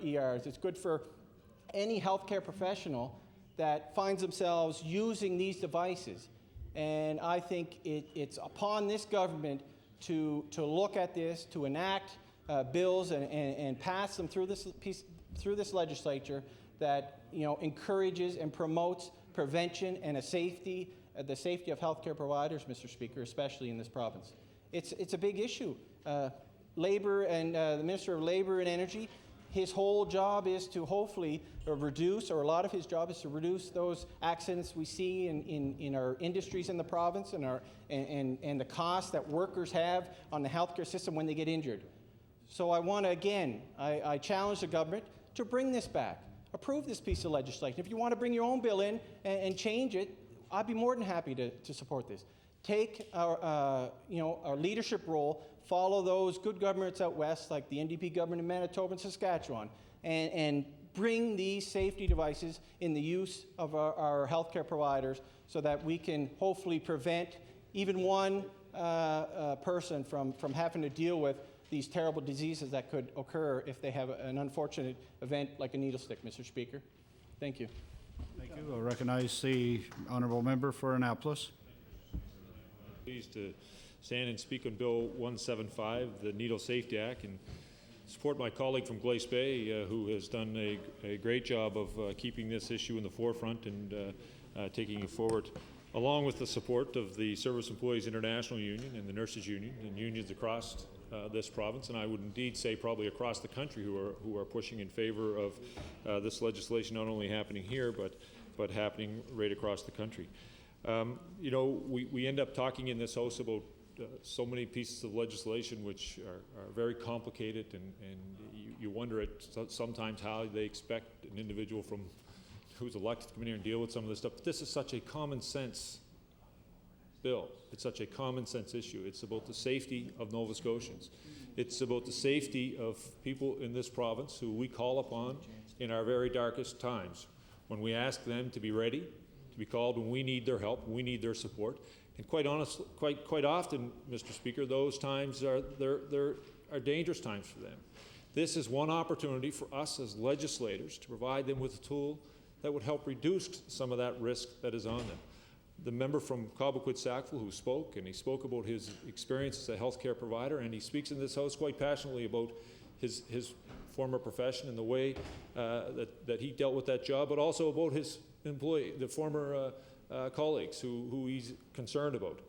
ERs. It's good for any healthcare professional that finds themselves using these devices. And I think it's upon this government to look at this, to enact bills and pass them through this legislature that encourages and promotes prevention and the safety of healthcare providers, Mr. Speaker, especially in this province. It's a big issue. Labor and the Minister of Labor and Energy, his whole job is to hopefully reduce, or a lot of his job is to reduce those accidents we see in our industries in the province and the costs that workers have on the healthcare system when they get injured. So I want to, again, I challenge the government to bring this back. Approve this piece of legislation. If you want to bring your own bill in and change it, I'd be more than happy to support this. Take our leadership role, follow those good governments out west, like the NDP government in Manitoba and Saskatchewan, and bring these safety devices in the use of our healthcare providers so that we can hopefully prevent even one person from having to deal with these terrible diseases that could occur if they have an unfortunate event like a needle stick, Mr. Speaker. Thank you. Thank you. I'll recognize the honourable member for Annapolis. Pleased to stand and speak on Bill 175, the Needle Safety Act, and support my colleague from Glace Bay, who has done a great job of keeping this issue in the forefront and taking it forward, along with the support of the Service Employees International Union and the Nurses Union and unions across this province, and I would indeed say probably across the country who are pushing in favor of this legislation not only happening here but happening right across the country. We end up talking in this House about so many pieces of legislation which are very complicated, and you wonder sometimes how they expect an individual who's elected to come in here and deal with some of this stuff. But this is such a common sense bill. It's such a common sense issue. It's about the safety of Nova Scotians. It's about the safety of people in this province who we call upon in our very darkest times, when we ask them to be ready, to be called when we need their help, when we need their support. And quite honestly, quite often, Mr. Speaker, those times are dangerous times for them. This is one opportunity for us as legislators to provide them with a tool that would help reduce some of that risk that is on them. The member from Cobequid-Sackville who spoke, and he spoke about his experience as a healthcare provider, and he speaks in this House quite passionately about his former profession and the way that he dealt with that job, but also about his the former colleagues who he's concerned about.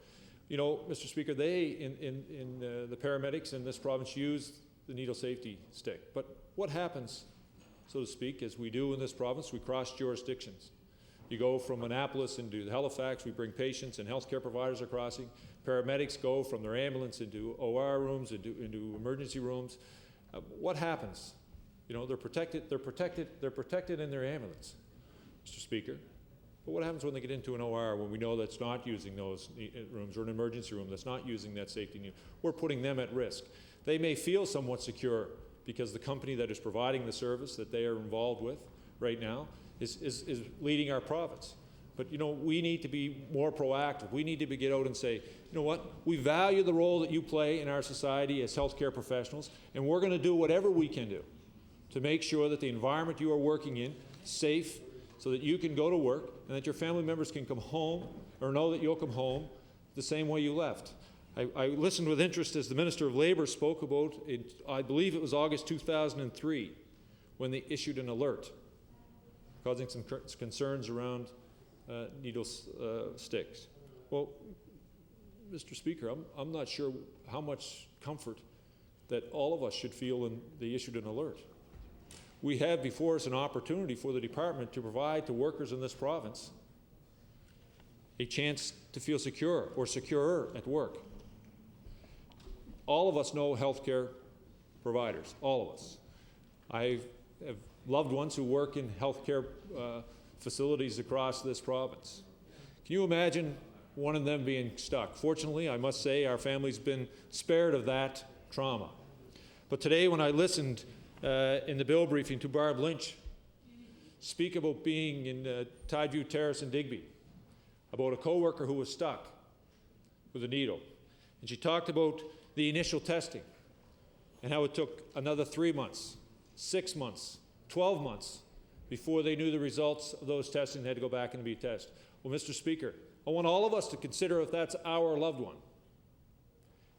Mr. Speaker, they in the paramedics in this province use the needle safety stick. But what happens, so to speak, as we do in this province, we cross jurisdictions. You go from Annapolis into Halifax, we bring patients and healthcare providers are crossing. Paramedics go from their ambulance into OR rooms, into emergency rooms. What happens? They're protected in their ambulance, Mr. Speaker. But what happens when they get into an OR when we know that's not using those rooms, or an emergency room that's not using that safety net? We're putting them at risk. They may feel somewhat secure because the company that is providing the service that they are involved with right now is leading our province. But we need to be more proactive. We need to get out and say, you know what, we value the role that you play in our society as healthcare professionals, and we're going to do whatever we can do to make sure that the environment you are working in is safe, so that you can go to work and that your family members can come home, or know that you'll come home the same way you left. I listened with interest as the Minister of Labour spoke about, I believe it was August 2003, when they issued an alert causing some concerns around needle sticks. Well, Mr. Speaker, I'm not sure how much comfort that all of us should feel when they issued an alert. We have before us an opportunity for the department to provide to workers in this province a chance to feel secure or securer at work. All of us know healthcare providers, all of us. I have loved ones who work in healthcare facilities across this province. Can you imagine one of them being stuck. Fortunately, I must say, our family's been spared of that trauma. But today, when I listened in the bill briefing to Barb Lynch speak about being in Tideview Terrace in Digby, about a co-worker who was stuck with a needle, and she talked about the initial testing and how it took another 3 months, 6 months, 12 months before they knew the results of those tests and had to go back and be tested. Well, Mr. Speaker, I want all of us to consider if that's our loved one.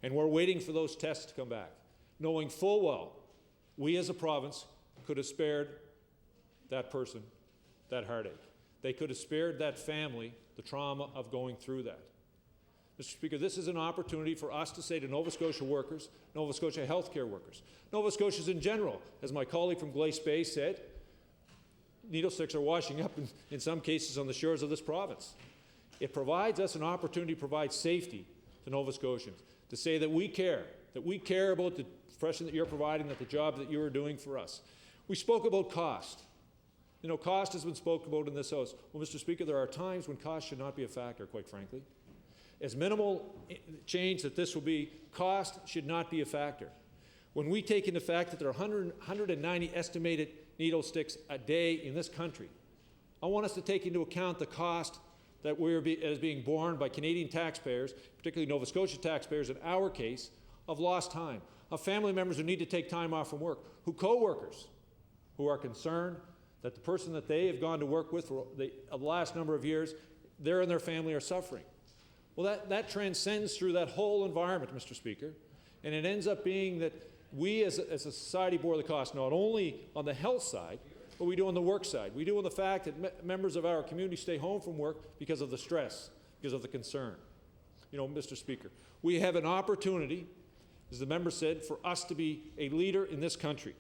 And we're waiting for those tests to come back, knowing full well we as a province could have spared that person that heartache. They could have spared that family the trauma of going through that. Mr. Speaker, this is an opportunity for us to say to Nova Scotia workers, Nova Scotia healthcare workers, Nova Scotians in general, as my colleague from Glace Bay said, needle sticks are washing up in some cases on the shores of this province. It provides us an opportunity to provide safety to Nova Scotians, to say that we care about the profession that you're providing, that the job that you are doing for us. We spoke about cost. You know, cost has been spoken about in this House. Well, Mr. Speaker, there are times when cost should not be a factor, quite frankly. As minimal change that this will be, cost should not be a factor. When we take into fact that there are 190 estimated needle sticks a day in this country, I want us to take into account the cost that is being borne by Canadian taxpayers, particularly Nova Scotia taxpayers in our case, of lost time, of family members who need to take time off from work, co-workers who are concerned that the person that they have gone to work with for the last number of years, they and their family are suffering. Well, that transcends through that whole environment, Mr. Speaker, and it ends up being that we as a society bore the cost, not only on the health side, but we do on the work side. We do on the fact that members of our community stay home from work because of the stress, because of the concern. You know, Mr. Speaker, we have an opportunity, as the member said, for us to be a leader in this country.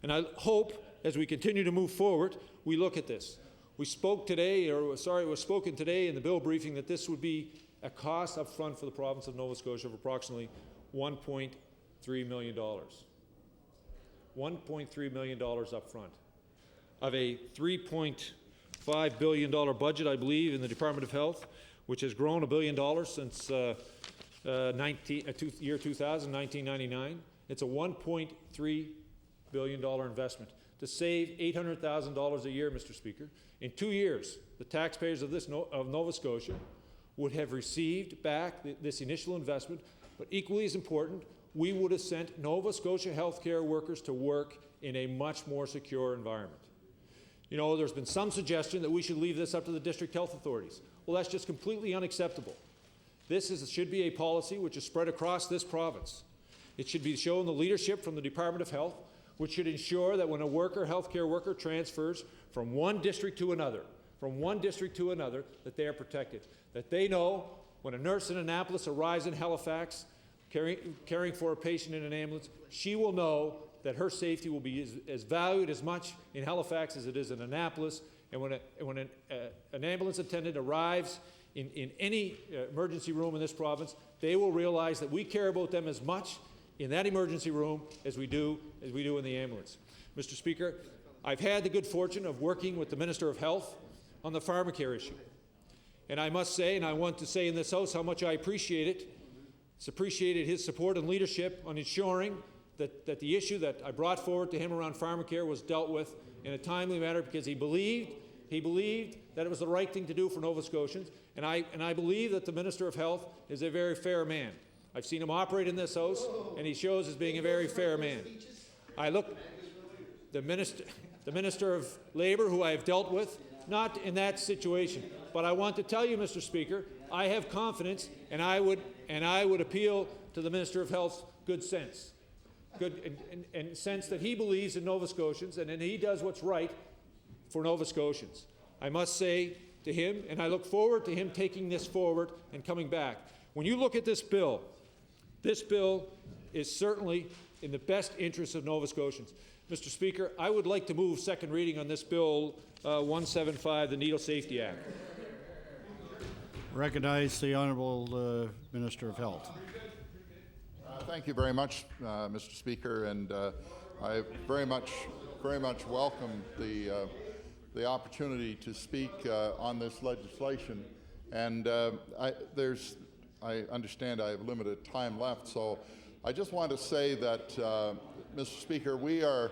And I hope, as we continue to move forward, we look at this. We spoke today, it was spoken today in the bill briefing that this would be a cost up front for the province of Nova Scotia of approximately $1.3 million. $1.3 million up front of a $3.5 billion budget, I believe, in the Department of Health, which has grown $1 billion since year 2000, 1999. It's a $1.3 billion investment to save $800,000 a year, Mr. Speaker. In 2 years, the taxpayers of Nova Scotia would have received back this initial investment, but equally as important, we would have sent Nova Scotia healthcare workers to work in a much more secure environment. You know, there's been some suggestion that we should leave this up to the district health authorities. Well, that's just completely unacceptable. This should be a policy which is spread across this province. It should be shown the leadership from the Department of Health, which should ensure that when a healthcare worker transfers from one district to another, that they are protected. That they know when a nurse in Annapolis arrives in Halifax caring for a patient in an ambulance, she will know that her safety will be as valued as much in Halifax as it is in Annapolis. And when an ambulance attendant arrives in any emergency room in this province, they will realize that we care about them as much in that emergency room as we do in the ambulance. Mr. Speaker, I've had the good fortune of working with the Minister of Health on the pharmacare issue. And I must say, and I want to say in this House how much I appreciate it. It's appreciated his support and leadership on ensuring that the issue that I brought forward to him around pharmacare was dealt with in a timely manner, because he believed that it was the right thing to do for Nova Scotians. And I believe that the Minister of Health is a very fair man. I've seen him operate in this House, and he shows as being a very fair man. The Minister of Labour, who I have dealt with, not in that situation. But I want to tell you, Mr. Speaker, I have confidence, and I would appeal to the Minister of Health's good sense, and sense that he believes in Nova Scotians and he does what's right for Nova Scotians. I must say to him, and I look forward to him taking this forward and coming back. When you look at this bill is certainly in the best interests of Nova Scotians. Mr. Speaker, I would like to move second reading on this Bill 175, the Needle Safety Act. Recognize the Honourable Minister of Health. Thank you very much, Mr. Speaker, and I very much welcome the opportunity to speak on this legislation. And I understand I have limited time left, so I just want to say that, Mr. Speaker, we are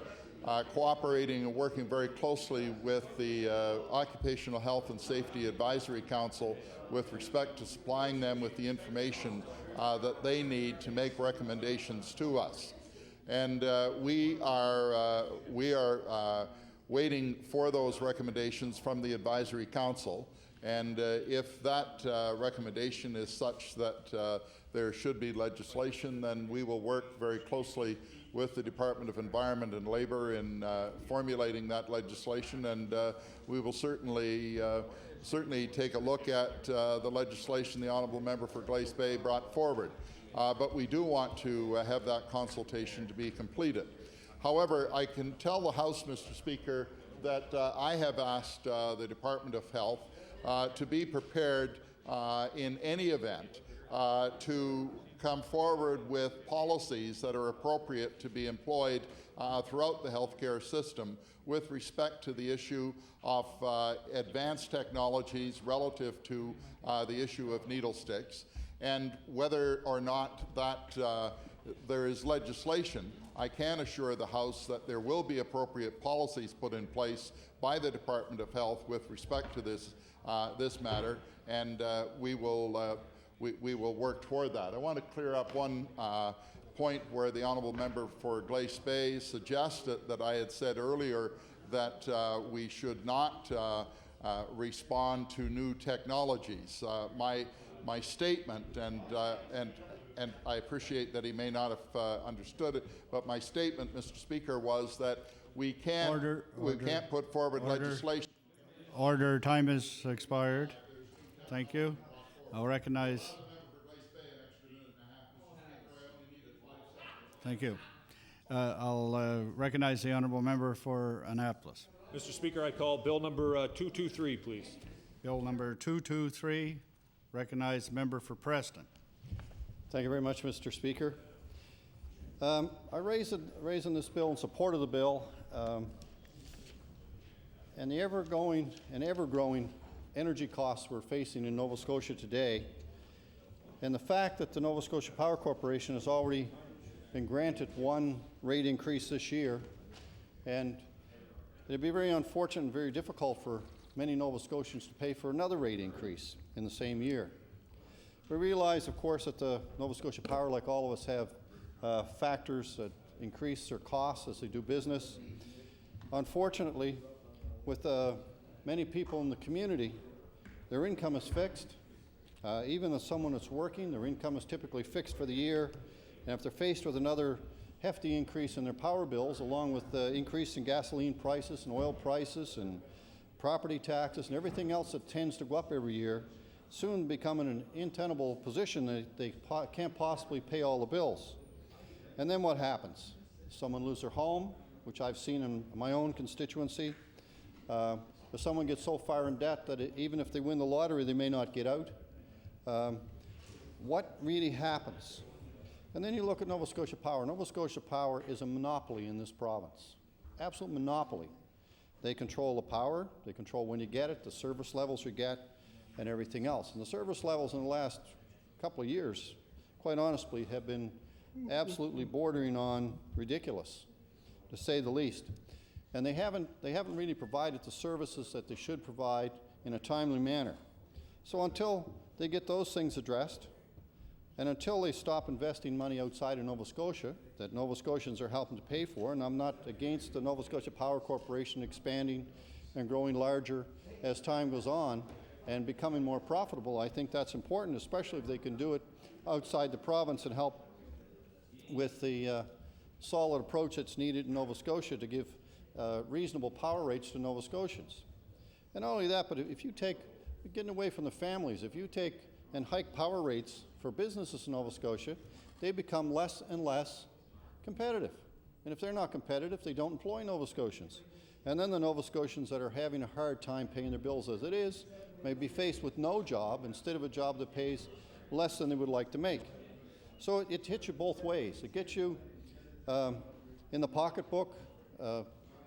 cooperating and working very closely with the Occupational Health and Safety Advisory Council with respect to supplying them with the information that they need to make recommendations to us. And we are waiting for those recommendations from the Advisory Council. And if that recommendation is such that there should be legislation, then we will work very closely with the Department of Environment and Labor in formulating that legislation, and we will certainly take a look at the legislation the Honourable Member for Glace Bay brought forward. But we do want to have that consultation to be completed. However, I can tell the House, Mr. Speaker, that I have asked the Department of Health to be prepared in any event to come forward with policies that are appropriate to be employed throughout the healthcare system with respect to the issue of advanced technologies relative to the issue of needle sticks. And whether or not that there is legislation, I can assure the House that there will be appropriate policies put in place by the Department of Health with respect to this matter, and we will work toward that. I want to clear up one point where the Honourable Member for Glace Bay suggested that I had said earlier that we should not respond to new technologies. My statement, and I appreciate that he may not have understood it, but my statement, Mr. Speaker, was that we can't put forward legislation. Order. Time has expired. Thank you. I'll recognize. Thank you. I'll recognize the honourable member for Annapolis. Mr. Speaker, I call bill number 223, please. Bill number 223. Recognize the member for Preston. Thank you very much, Mr. Speaker. I raising this bill in support of the bill and the ever-growing energy costs we're facing in Nova Scotia today, and the fact that the Nova Scotia Power Corporation has already been granted one rate increase this year, and it'd be very unfortunate and very difficult for many Nova Scotians to pay for another rate increase in the same year. We realize, of course, that the Nova Scotia Power, like all of us, have factors that increase their costs as they do business. Unfortunately, with many people in the community, their income is fixed. Even as someone that's working, their income is typically fixed for the year. And if they're faced with another hefty increase in their power bills, along with the increase in gasoline prices and oil prices and property taxes and everything else that tends to go up every year, soon become in an untenable position that they can't possibly pay all the bills. And then what happens? Someone loses their home, which I've seen in my own constituency. If someone gets so far in debt that even if they win the lottery, they may not get out. What really happens? And then you look at Nova Scotia Power. Nova Scotia Power is a monopoly in this province. Absolute monopoly. They control the power, they control when you get it, the service levels you get, and everything else. And the service levels in the last couple of years, quite honestly, have been absolutely bordering on ridiculous, to say the least. And they haven't really provided the services that they should provide in a timely manner. So until they get those things addressed, and until they stop investing money outside of Nova Scotia that Nova Scotians are helping to pay for, and I'm not against the Nova Scotia Power Corporation expanding and growing larger as time goes on and becoming more profitable, I think that's important, especially if they can do it outside the province and help with the solid approach that's needed in Nova Scotia to give reasonable power rates to Nova Scotians. And not only that, but if you take, getting away from the families, if you take and hike power rates for businesses in Nova Scotia, they become less and less competitive. And if they're not competitive, they don't employ Nova Scotians. And then the Nova Scotians that are having a hard time paying their bills as it is may be faced with no job instead of a job that pays less than they would like to make. So it hits you both ways. It gets you in the pocketbook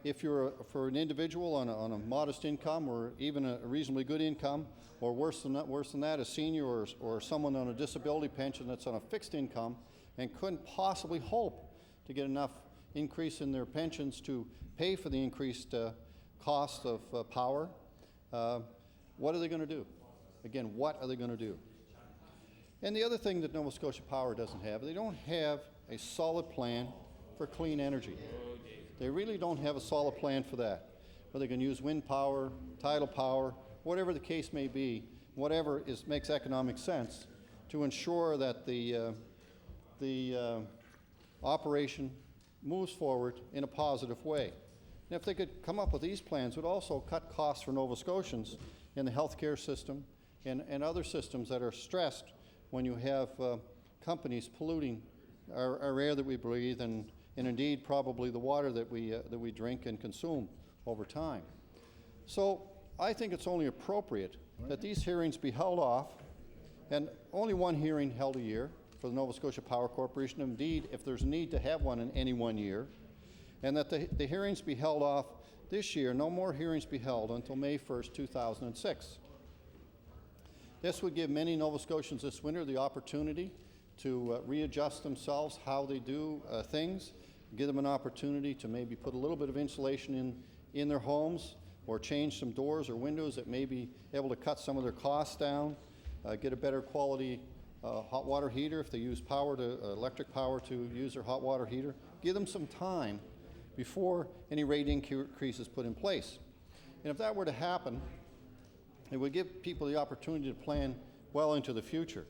if you're for an individual on a modest income or even a reasonably good income, or worse than that, a senior or someone on a disability pension that's on a fixed income and couldn't possibly hope to get enough increase in their pensions to pay for the increased cost of power, what are they going to do? Again, what are they going to do? And the other thing that Nova Scotia Power doesn't have, they don't have a solid plan for clean energy. They really don't have a solid plan for that. Where they can use wind power, tidal power, whatever the case may be, whatever makes economic sense to ensure that the operation moves forward in a positive way. And if they could come up with these plans, it would also cut costs for Nova Scotians in the healthcare system and other systems that are stressed when you have companies polluting our air that we breathe and indeed probably the water that we drink and consume over time. So I think it's only appropriate that these hearings be held off, and only one hearing held a year for the Nova Scotia Power Corporation, indeed if there's a need to have one in any 1 year, and that the hearings be held off this year, no more hearings be held until May 1st, 2006. This would give many Nova Scotians this winter the opportunity to readjust themselves how they do things, give them an opportunity to maybe put a little bit of insulation in their homes or change some doors or windows that may be able to cut some of their costs down, get a better quality hot water heater if they use electric power to use their hot water heater. Give them some time before any rate increase is put in place. And if that were to happen, it would give people the opportunity to plan well into the future,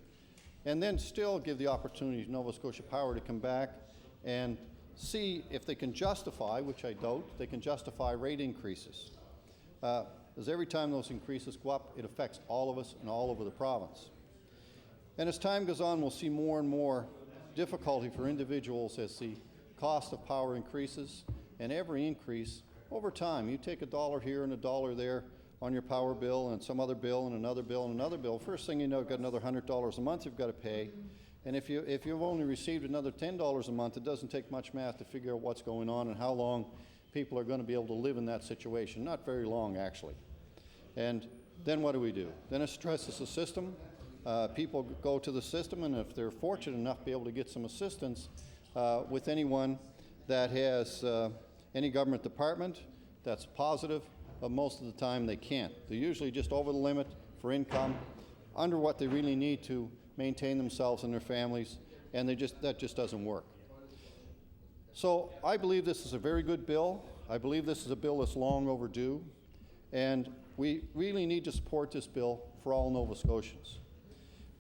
and then still give the opportunity to Nova Scotia Power to come back and see if they can justify, which I doubt, they can justify rate increases. Because every time those increases go up, it affects all of us and all over the province. And as time goes on, we'll see more and more difficulty for individuals as the cost of power increases, and every increase over time, you take $1 here and $1 there on your power bill and some other bill and another bill and another bill. First thing you know, you've got another $100 a month you've got to pay. And if you've only received another $10 a month, it doesn't take much math to figure out what's going on and how long people are going to be able to live in that situation. Not very long, actually. And then what do? Then it stresses the system. People go to the system, and if they're fortunate enough to be able to get some assistance with anyone that has any government department that's positive, but most of the time they can't. They're usually just over the limit for income, under what they really need to maintain themselves and their families, and that just doesn't work. So I believe this is a very good bill. I believe this is a bill that's long overdue, and we really need to support this bill for all Nova Scotians.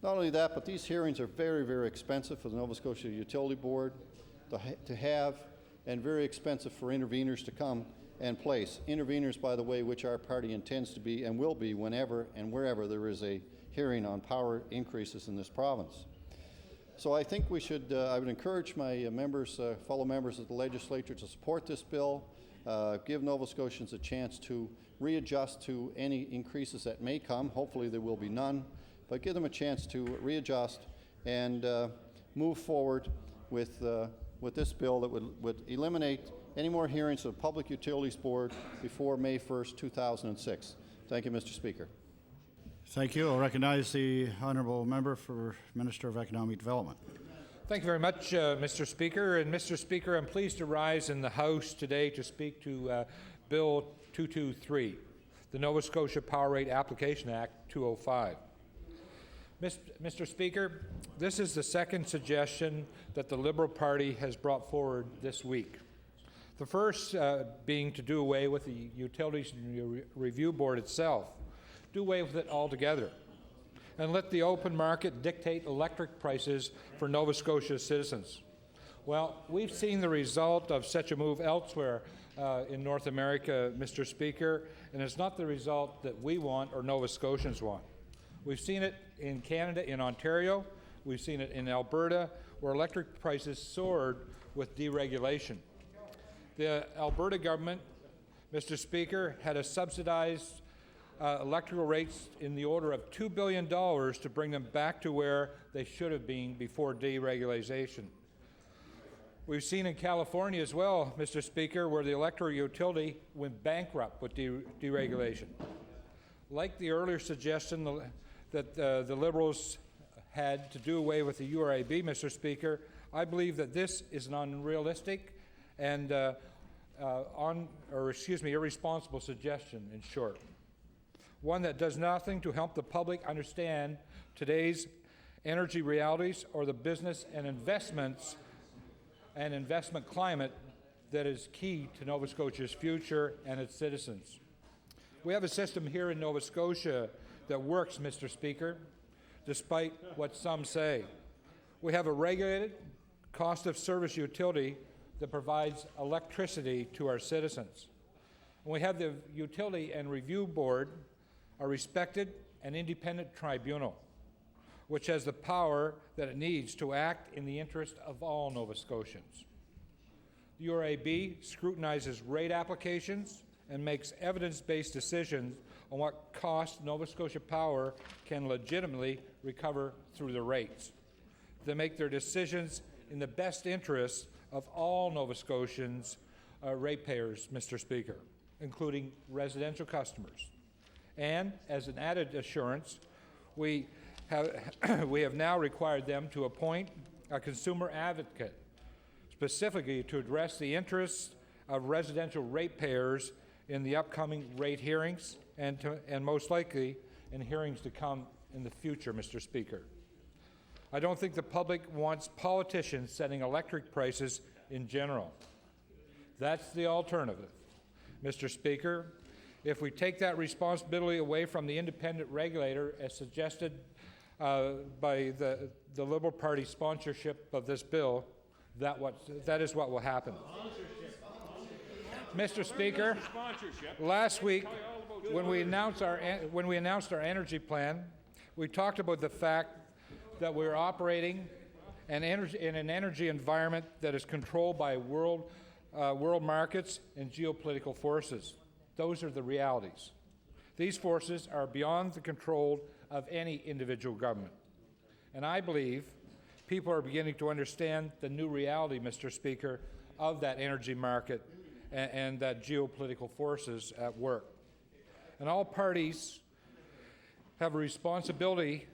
Not only that, but these hearings are very, very expensive for the Nova Scotia Utility Board to have, and very expensive for interveners to come and place. Interveners, by the way, which our party intends to be and will be whenever and wherever there is a hearing on power increases in this province. So I think we should, I would encourage my fellow members of the legislature to support this bill, give Nova Scotians a chance to readjust to any increases that may come. Hopefully there will be none, but give them a chance to readjust and move forward with this bill that would eliminate any more hearings of the Public Utilities Board before May 1st, 2006. Thank you, Mr. Speaker. Thank you. I'll recognize the honourable member for Minister of Economic Development. Thank you very much, Mr. Speaker. And Mr. Speaker, I'm pleased to rise in the House today to speak to Bill 223, the Nova Scotia Power Rate Application Act 205. Mr. Speaker, this is the second suggestion that the Liberal Party has brought forward this week. The first being to do away with the Utilities Review Board itself, do away with it altogether, and let the open market dictate electric prices for Nova Scotia citizens. Well, we've seen the result of such a move elsewhere in North America, Mr. Speaker, and it's not the result that we want or Nova Scotians want. We've seen it in Canada, in Ontario. We've seen it in Alberta, where electric prices soared with deregulation. The Alberta government, Mr. Speaker, had a subsidized electrical rates in the order of $2 billion to bring them back to where they should have been before deregulation. We've seen in California as well, Mr. Speaker, where the electric utility went bankrupt with deregulation. Like the earlier suggestion that the Liberals had to do away with the URAB, Mr. Speaker, I believe that this is an unrealistic and irresponsible suggestion, in short. One that does nothing to help the public understand today's energy realities or the business and investment climate that is key to Nova Scotia's future and its citizens. We have a system here in Nova Scotia that works, Mr. Speaker, despite what some say. We have a regulated cost of service utility that provides electricity to our citizens. And we have the Utility and Review Board, a respected and independent tribunal, which has the power that it needs to act in the interest of all Nova Scotians. The URAB scrutinizes rate applications and makes evidence-based decisions on what cost Nova Scotia Power can legitimately recover through the rates. They make their decisions in the best interests of all Nova Scotians ratepayers, Mr. Speaker, including residential customers. And as an added assurance, we have now required them to appoint a consumer advocate, specifically to address the interests of residential ratepayers in the upcoming rate hearings and most likely in hearings to come in the future, Mr. Speaker. I don't think the public wants politicians setting electric prices in general. That's the alternative. Mr. Speaker, if we take that responsibility away from the independent regulator as suggested by the Liberal Party sponsorship of this bill, that is what will happen. Mr. Speaker, last week when we announced our energy plan, we talked about the fact that we're operating in an energy environment that is controlled by world markets and geopolitical forces. Those are the realities. These forces are beyond the control of any individual government. And I believe people are beginning to understand the new reality, Mr. Speaker, of that energy market and that geopolitical forces at work. And all parties have a responsibility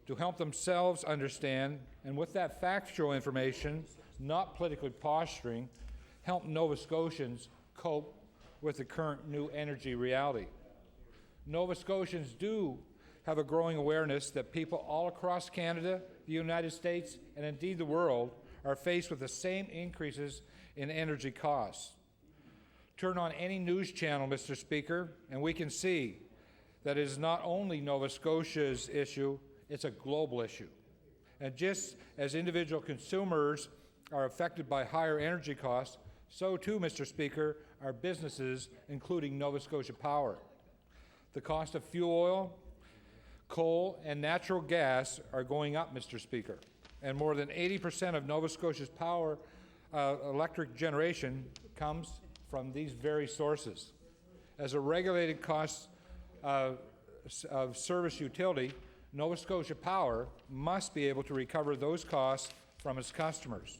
to help themselves understand, and with that factual information, not politically posturing, help Nova Scotians cope with the current new energy reality. Nova Scotians do have a growing awareness that people all across Canada, the United States, and indeed the world are faced with the same increases in energy costs. Turn on any news channel, Mr. Speaker, and we can see that it is not only Nova Scotia's issue, it's a global issue. And just as individual consumers are affected by higher energy costs, so too, Mr. Speaker, are businesses, including Nova Scotia Power. The cost of fuel oil, coal, and natural gas are going up, Mr. Speaker, and more than 80% of Nova Scotia's power electric generation comes from these very sources. As a regulated cost of service utility, Nova Scotia Power must be able to recover those costs from its customers.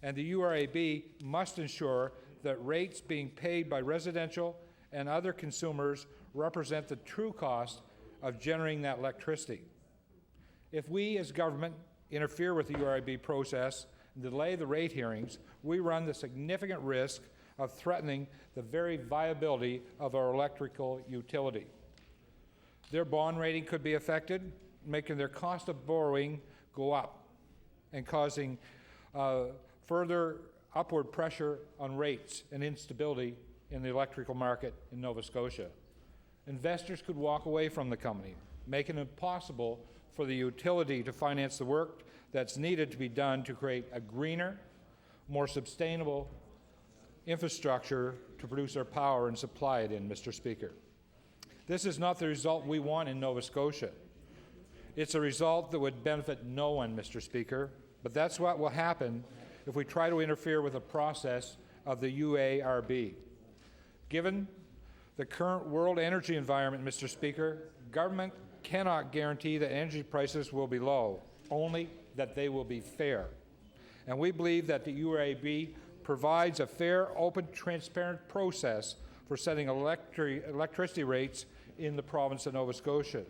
And the URAB must ensure that rates being paid by residential and other consumers represent the true cost of generating that electricity. If we as government interfere with the URAB process and delay the rate hearings, we run the significant risk of threatening the very viability of our electrical utility. Their bond rating could be affected, making their cost of borrowing go up and causing further upward pressure on rates and instability in the electrical market in Nova Scotia. Investors could walk away from the company, making it impossible for the utility to finance the work that's needed to be done to create a greener, more sustainable infrastructure to produce our power and supply it in, Mr. Speaker. This is not the result we want in Nova Scotia. It's a result that would benefit no one, Mr. Speaker, but that's what will happen if we try to interfere with the process of the UARB. Given the current world energy environment, Mr. Speaker, government cannot guarantee that energy prices will be low, only that they will be fair. and we believe that the URAB provides a fair, open, transparent process for setting electricity rates in the province of Nova Scotia.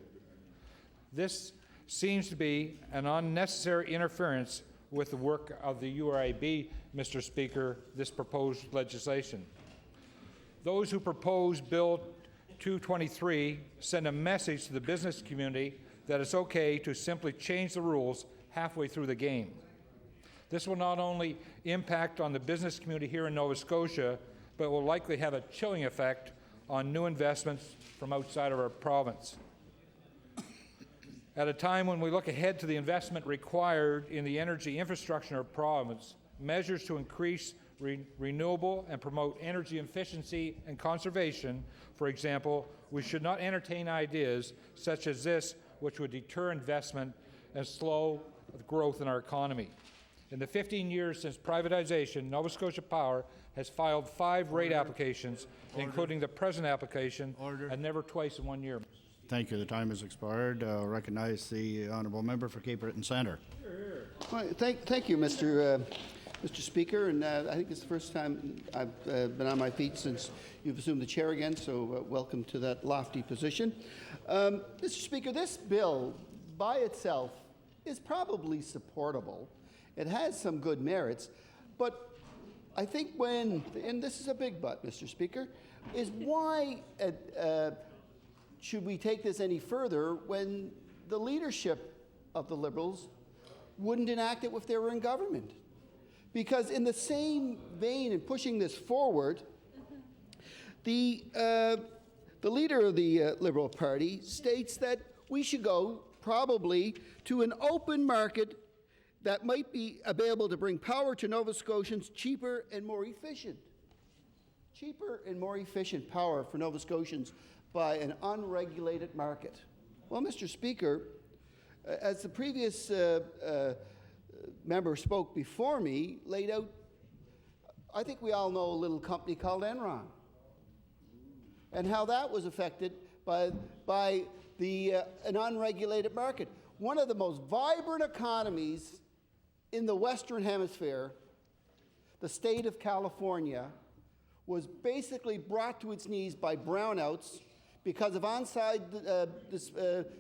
This seems to be an unnecessary interference with the work of the URAB, Mr. Speaker, this proposed legislation. Those who propose Bill 223 send a message to the business community that it's okay to simply change the rules halfway through the game. This will not only impact on the business community here in Nova Scotia, but will likely have a chilling effect on new investments from outside of our province. At a time when we look ahead to the investment required in the energy infrastructure of our province, measures to increase renewable and promote energy efficiency and conservation, for example, we should not entertain ideas such as this, which would deter investment and slow the growth in our economy. In the 15 years since privatization, Nova Scotia Power has filed 5 rate applications, including the present application, and never twice in 1 year. Thank you. The time has expired. I'll recognize the honourable member for Cape Breton Centre. Well, thank you, Mr. Speaker, and I think it's the first time I've been on my feet since you've assumed the chair again, so welcome to that lofty position. Mr. Speaker, this bill by itself is probably supportable. It has some good merits, but I think and this is a big but, Mr. Speaker, is why should we take this any further when the leadership of the Liberals wouldn't enact it if they were in government? Because in the same vein in pushing this forward, the leader of the Liberal Party states that we should go probably to an open market that might be available to bring power to Nova Scotians cheaper and more efficient. Cheaper and more efficient power for Nova Scotians by an unregulated market. Well, Mr. Speaker, as the previous member spoke before me, laid out, I think we all know a little company called Enron and how that was affected by an unregulated market. One of the most vibrant economies in the Western Hemisphere, the state of California, was basically brought to its knees by brownouts because of on-site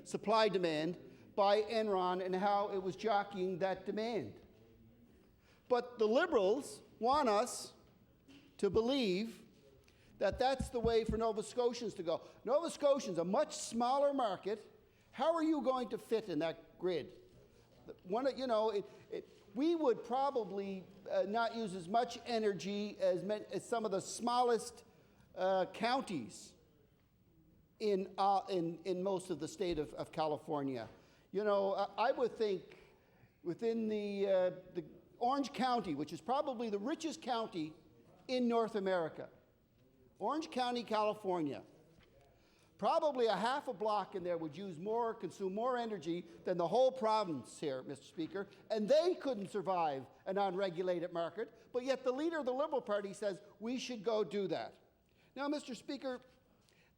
supply demand by Enron and how it was jockeying that demand. But the Liberals want us to believe that that's the way for Nova Scotians to go. Nova Scotians, a much smaller market, how are you going to fit in that grid? We would probably not use as much energy as some of the smallest counties in most of the state of California. I would think within the Orange County, which is probably the richest county in North America, Orange County, California, probably a half a block in there would consume more energy than the whole province here, Mr. Speaker, and they couldn't survive an unregulated market, but yet the leader of the Liberal Party says we should go do that. Now, Mr. Speaker,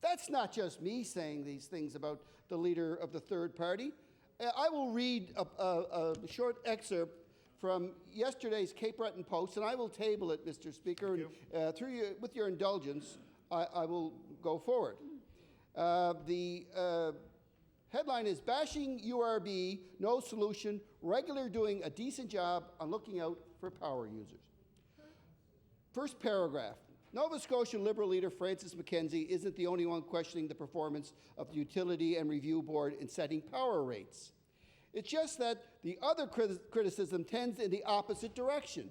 that's not just me saying these things about the leader of the third party. I will read a short excerpt from yesterday's Cape Breton Post, and I will table it, Mr. Speaker, and with your indulgence, I will go forward. The headline is Bashing URB, No Solution, Regular Doing a Decent Job on Looking Out for Power Users. First paragraph. Nova Scotia Liberal leader Francis McKenzie isn't the only one questioning the performance of the Utility and Review Board in setting power rates. It's just that the other criticism tends in the opposite direction,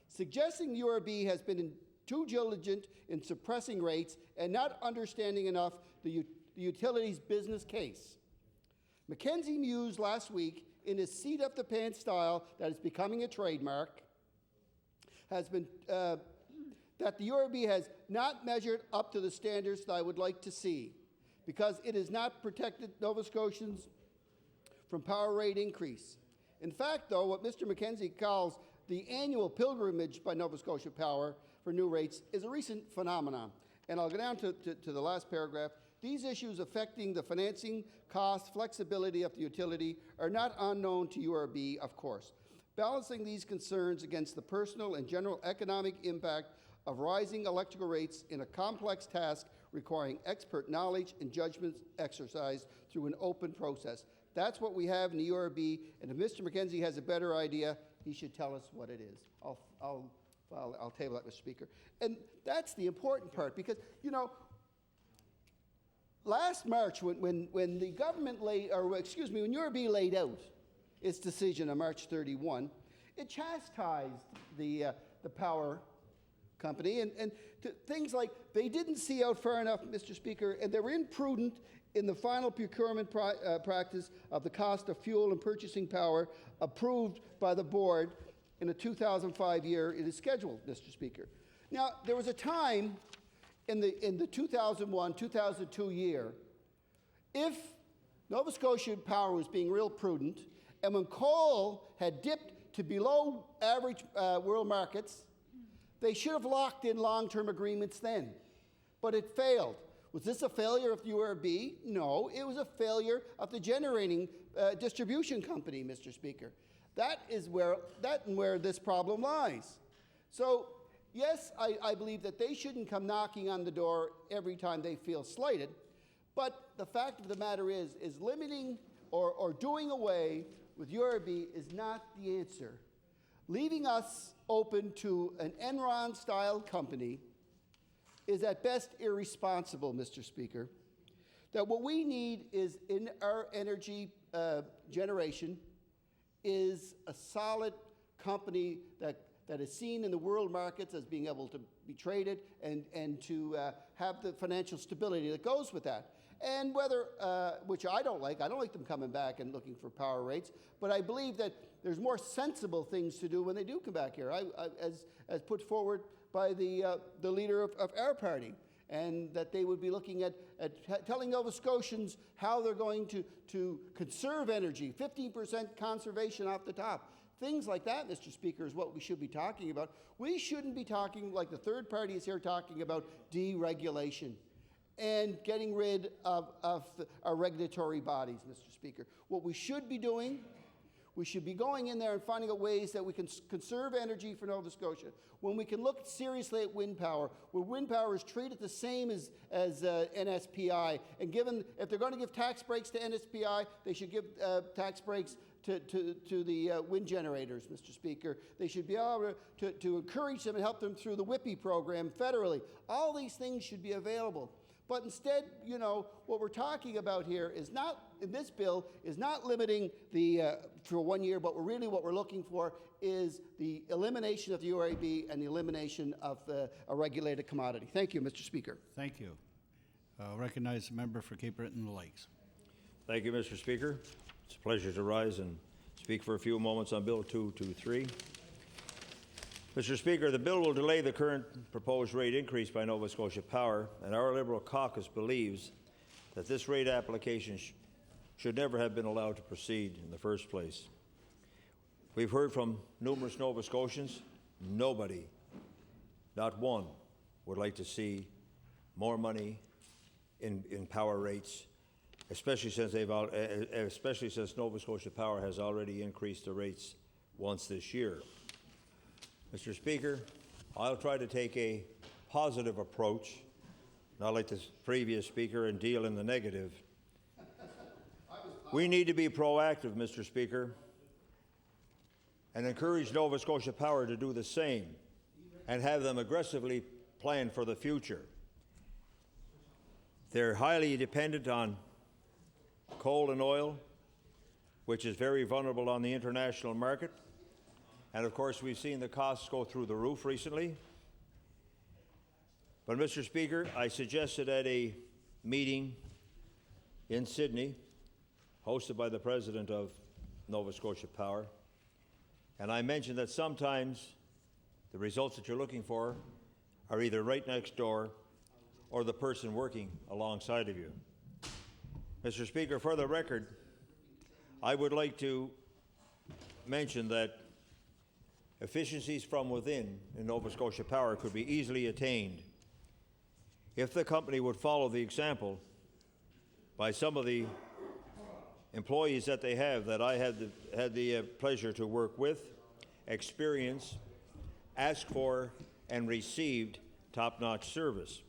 suggesting the URB has been too diligent in suppressing rates and not understanding enough the utility's business case. McKenzie mused last week in his seat-up-the-pants style that is becoming a trademark, that the URB has not measured up to the standards that I would like to see because it has not protected Nova Scotians from power rate increase. In fact, though, what Mr. McKenzie calls the annual pilgrimage by Nova Scotia Power for new rates is a recent phenomenon. And I'll go down to the last paragraph. These issues affecting the financing, cost, flexibility of the utility are not unknown to URB, of course. balancing these concerns against the personal and general economic impact of rising electrical rates in a complex task requiring expert knowledge and judgment exercised through an open process. That's what we have in the URB, and if Mr. McKenzie has a better idea, he should tell us what it is. I'll table that, Mr. Speaker. And that's the important part, because, you know, last March, when the government when URB laid out its decision on March 31, it chastised the power company and things like they didn't see out far enough, Mr. Speaker, and they were imprudent in the final procurement practice of the cost of fuel and purchasing power approved by the board in the 2005 year it is scheduled, Mr. Speaker. Now, there was a time in the 2001-2002 year, if Nova Scotia Power was being real prudent, and when coal had dipped to below average world markets, they should have locked in long-term agreements then. But it failed. Was this a failure of the URB? No, it was a failure of the generating distribution company, Mr. Speaker. That is where this problem lies. So, yes, I believe that they shouldn't come knocking on the door every time they feel slighted, but the fact of the matter is limiting or doing away with URB is not the answer. Leaving us open to an Enron-style company is at best irresponsible, Mr. Speaker. That what we need is in our energy generation is a solid company that is seen in the world markets as being able to be traded and to have the financial stability that goes with that. And whether, which I don't like them coming back and looking for power rates, but I believe that there's more sensible things to do when they do come back here, as put forward by the leader of our party, and that they would be looking at telling Nova Scotians how they're going to conserve energy, 15% conservation off the top. Things like that, Mr. Speaker, is what we should be talking about. We shouldn't be talking like the third party is here talking about deregulation and getting rid of our regulatory bodies, Mr. Speaker. What we should be doing, we should be going in there and finding out ways that we can conserve energy for Nova Scotia. When we can look seriously at wind power, where wind power is treated the same as NSPI, and given, if they're going to give tax breaks to NSPI, they should give tax breaks to the wind generators, Mr. Speaker. They should be able to encourage them and help them through the WIPI program federally. All these things should be available. But instead, you know, what we're talking about here is not, in this bill, is not limiting for 1 year, but what we're looking for is the elimination of the URB and the elimination of a regulated commodity. Thank you, Mr. Speaker. Thank you. Recognize the member for Cape Breton and the Lakes. Thank you, Mr. Speaker. It's a pleasure to rise and speak for a few moments on Bill 223. Mr. Speaker, the bill will delay the current proposed rate increase by Nova Scotia Power, and our Liberal caucus believes that this rate application should never have been allowed to proceed in the first place. We've heard from numerous Nova Scotians. Nobody, not one, would like to see more money in power rates, especially since Nova Scotia Power has already increased the rates once this year. Mr. Speaker, I'll try to take a positive approach, not like the previous speaker, and deal in the negative. We need to be proactive, Mr. Speaker, and encourage Nova Scotia Power to do the same and have them aggressively plan for the future. They're highly dependent on coal and oil, which is very vulnerable on the international market. And of course, we've seen the costs go through the roof recently. But Mr. Speaker, I suggested at a meeting in Sydney, hosted by the president of Nova Scotia Power, and I mentioned that sometimes the results that you're looking for are either right next door or the person working alongside of you. Mr. Speaker, for the record, I would like to mention that efficiencies from within in Nova Scotia Power could be easily attained if the company would follow the example by some of the employees that they have that I had the pleasure to work with experience, asked for, and received top-notch service.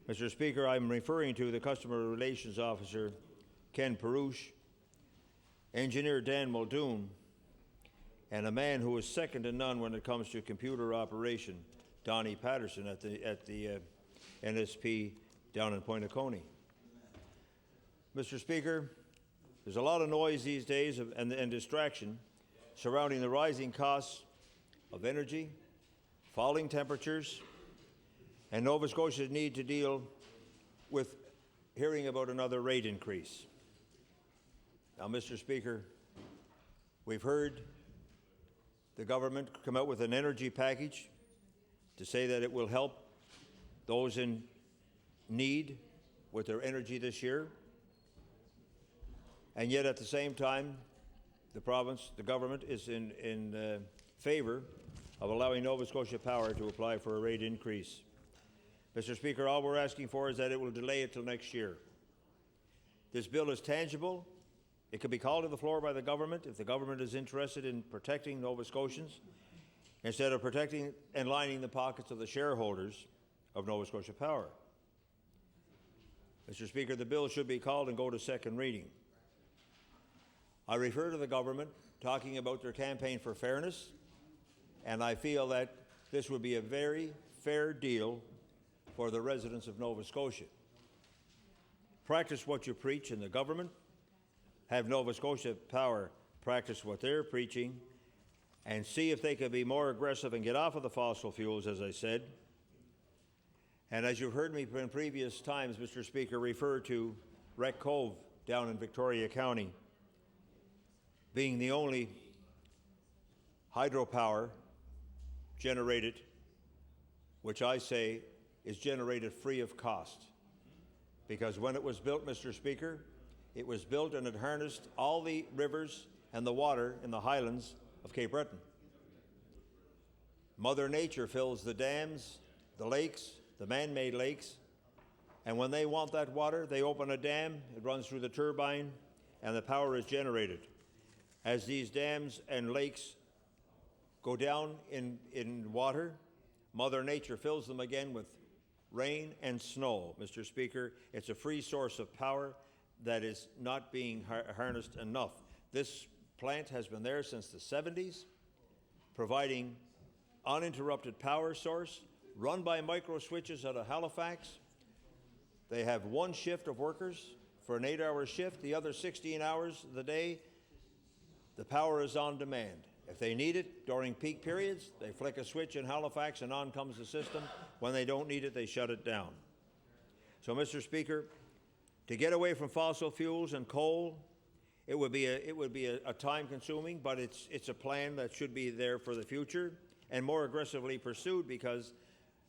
Mr. Speaker, I'm referring to the Customer Relations Officer, Ken Perouche, Engineer Dan Muldoon, and a man who is second to none when it comes to computer operation, Donnie Patterson at the NSP down in Point Coney. Mr. Speaker, there's a lot of noise these days and distraction surrounding the rising costs of energy, falling temperatures, and Nova Scotia's need to deal with hearing about another rate increase. Now, Mr. Speaker, we've heard the government come out with an energy package to say that it will help those in need with their energy this year. And yet at the same time, the government is in favor of allowing Nova Scotia Power to apply for a rate increase. Mr. Speaker, all we're asking for is that it will delay it till next year. This bill is tangible. It can be called to the floor by the government if the government is interested in protecting Nova Scotians instead of protecting and lining the pockets of the shareholders of Nova Scotia Power. Mr. Speaker, the bill should be called and go to second reading. I refer to the government talking about their campaign for fairness, and I feel that this would be a very fair deal for the residents of Nova Scotia. Practice what you preach in the government. Have Nova Scotia Power practice what they're preaching and see if they can be more aggressive and get off of the fossil fuels, as I said. And as you've heard me in previous times, Mr. Speaker, refer to Wreck Cove down in Victoria County being the only hydropower generated, which I say is generated free of cost. Because when it was built, Mr. Speaker, it was built and it harnessed all the rivers and the water in the highlands of Cape Breton. Mother Nature fills the dams, the lakes, the man-made lakes, and when they want that water, they open a dam, it runs through the turbine, and the power is generated. As these dams and lakes go down in water, Mother Nature fills them again with rain and snow. Mr. Speaker, it's a free source of power that is not being harnessed enough. This plant has been there since the 70s, providing uninterrupted power source, run by micro switches out of Halifax. They have one shift of workers for an 8-hour shift. The other 16 hours of the day, the power is on demand. If they need it during peak periods, they flick a switch in Halifax and on comes the system. When they don't need it, they shut it down. So, Mr. Speaker, to get away from fossil fuels and coal, it would be a time-consuming, but it's a plan that should be there for the future and more aggressively pursued because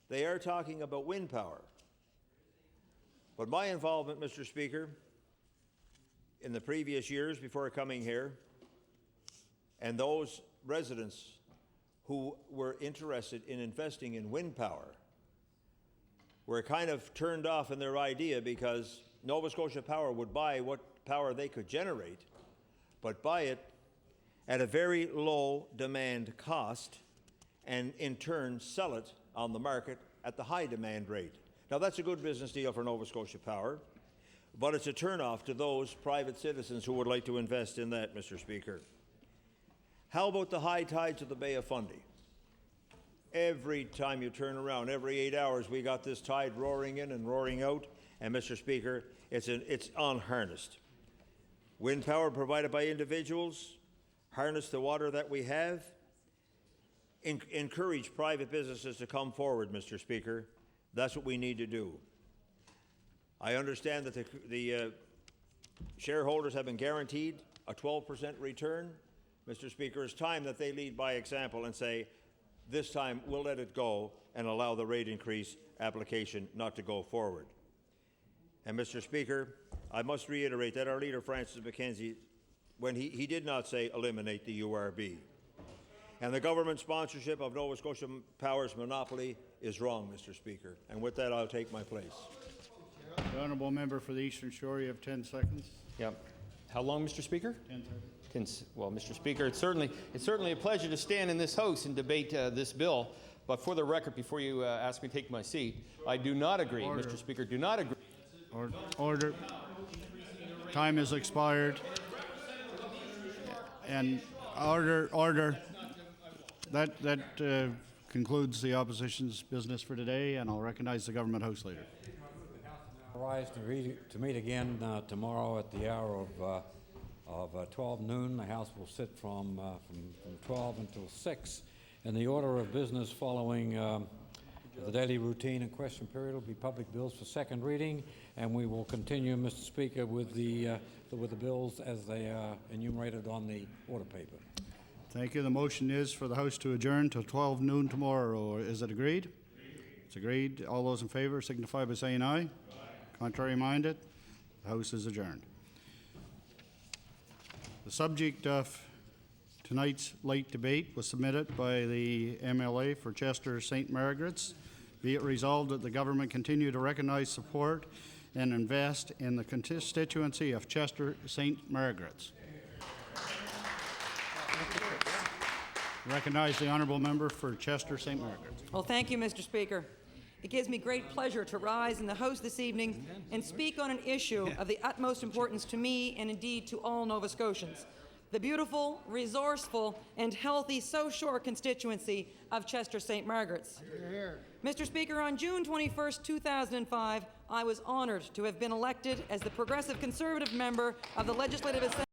they are talking about wind power. But my involvement, Mr. Speaker, in the previous years before coming here, and those residents who were interested in investing in wind power were kind of turned off in their idea because Nova Scotia Power would buy what power they could generate, but buy it at a very low demand cost and in turn sell it on the market at the high demand rate. Now that's a good business deal for Nova Scotia Power, but it's a turnoff to those private citizens who would like to invest in that, Mr. Speaker. How about the high tides of the Bay of Fundy? Every time you turn around, every 8 hours, we got this tide roaring in and roaring out, and Mr. Speaker, it's unharnessed. Wind power provided by individuals, harness the water that we have, encourage private businesses to come forward, Mr. Speaker. That's what we need to do. I understand that the shareholders have been guaranteed a 12% return. Mr. Speaker, it's time that they lead by example and say, this time we'll let it go and allow the rate increase application not to go forward. And Mr. Speaker, I must reiterate that our leader, Francis McKenzie, when he did not say eliminate the URB. And the government sponsorship of Nova Scotia Power's monopoly is wrong, Mr. Speaker. And with that, I'll take my place. The honourable member for the Eastern Shore, you have 10 seconds. Yeah. How long, Mr. Speaker? 10 seconds. well, Mr. Speaker, it's certainly a pleasure to stand in this House and debate this bill. But for the record, before you ask me to take my seat, I do not agree, Mr. Speaker, do not agree. Order. Time has expired. And order. That concludes the opposition's business for today, and I'll recognize the government House Leader. Rise to meet again tomorrow at the hour of 12 noon. The House will sit from 12 until 6. And the order of business following the daily routine and question period will be public bills for second reading, and we will continue, Mr. Speaker, with the bills as they are enumerated on the order paper. Thank you. The motion is for the House to adjourn till 12 noon tomorrow. Is it agreed? It's agreed. All those in favor signify by saying aye. Contrary minded? The House is adjourned. The subject of tonight's late debate was submitted by the MLA for Chester St. Margaret's. Be it resolved that the government continue to recognize, support, and invest in the constituency of Chester St. Margaret's. Recognize the honourable member for Chester St. Margaret's. Well, thank you, Mr. Speaker. It gives me great pleasure to rise in the House this evening and speak on an issue of the utmost importance to me and indeed to all Nova Scotians. The beautiful, resourceful, and healthy South Shore constituency of Chester St. Margaret's. Mr. Speaker, on June 21st, 2005, I was honoured to have been elected as the Progressive Conservative member of the Legislative Assembly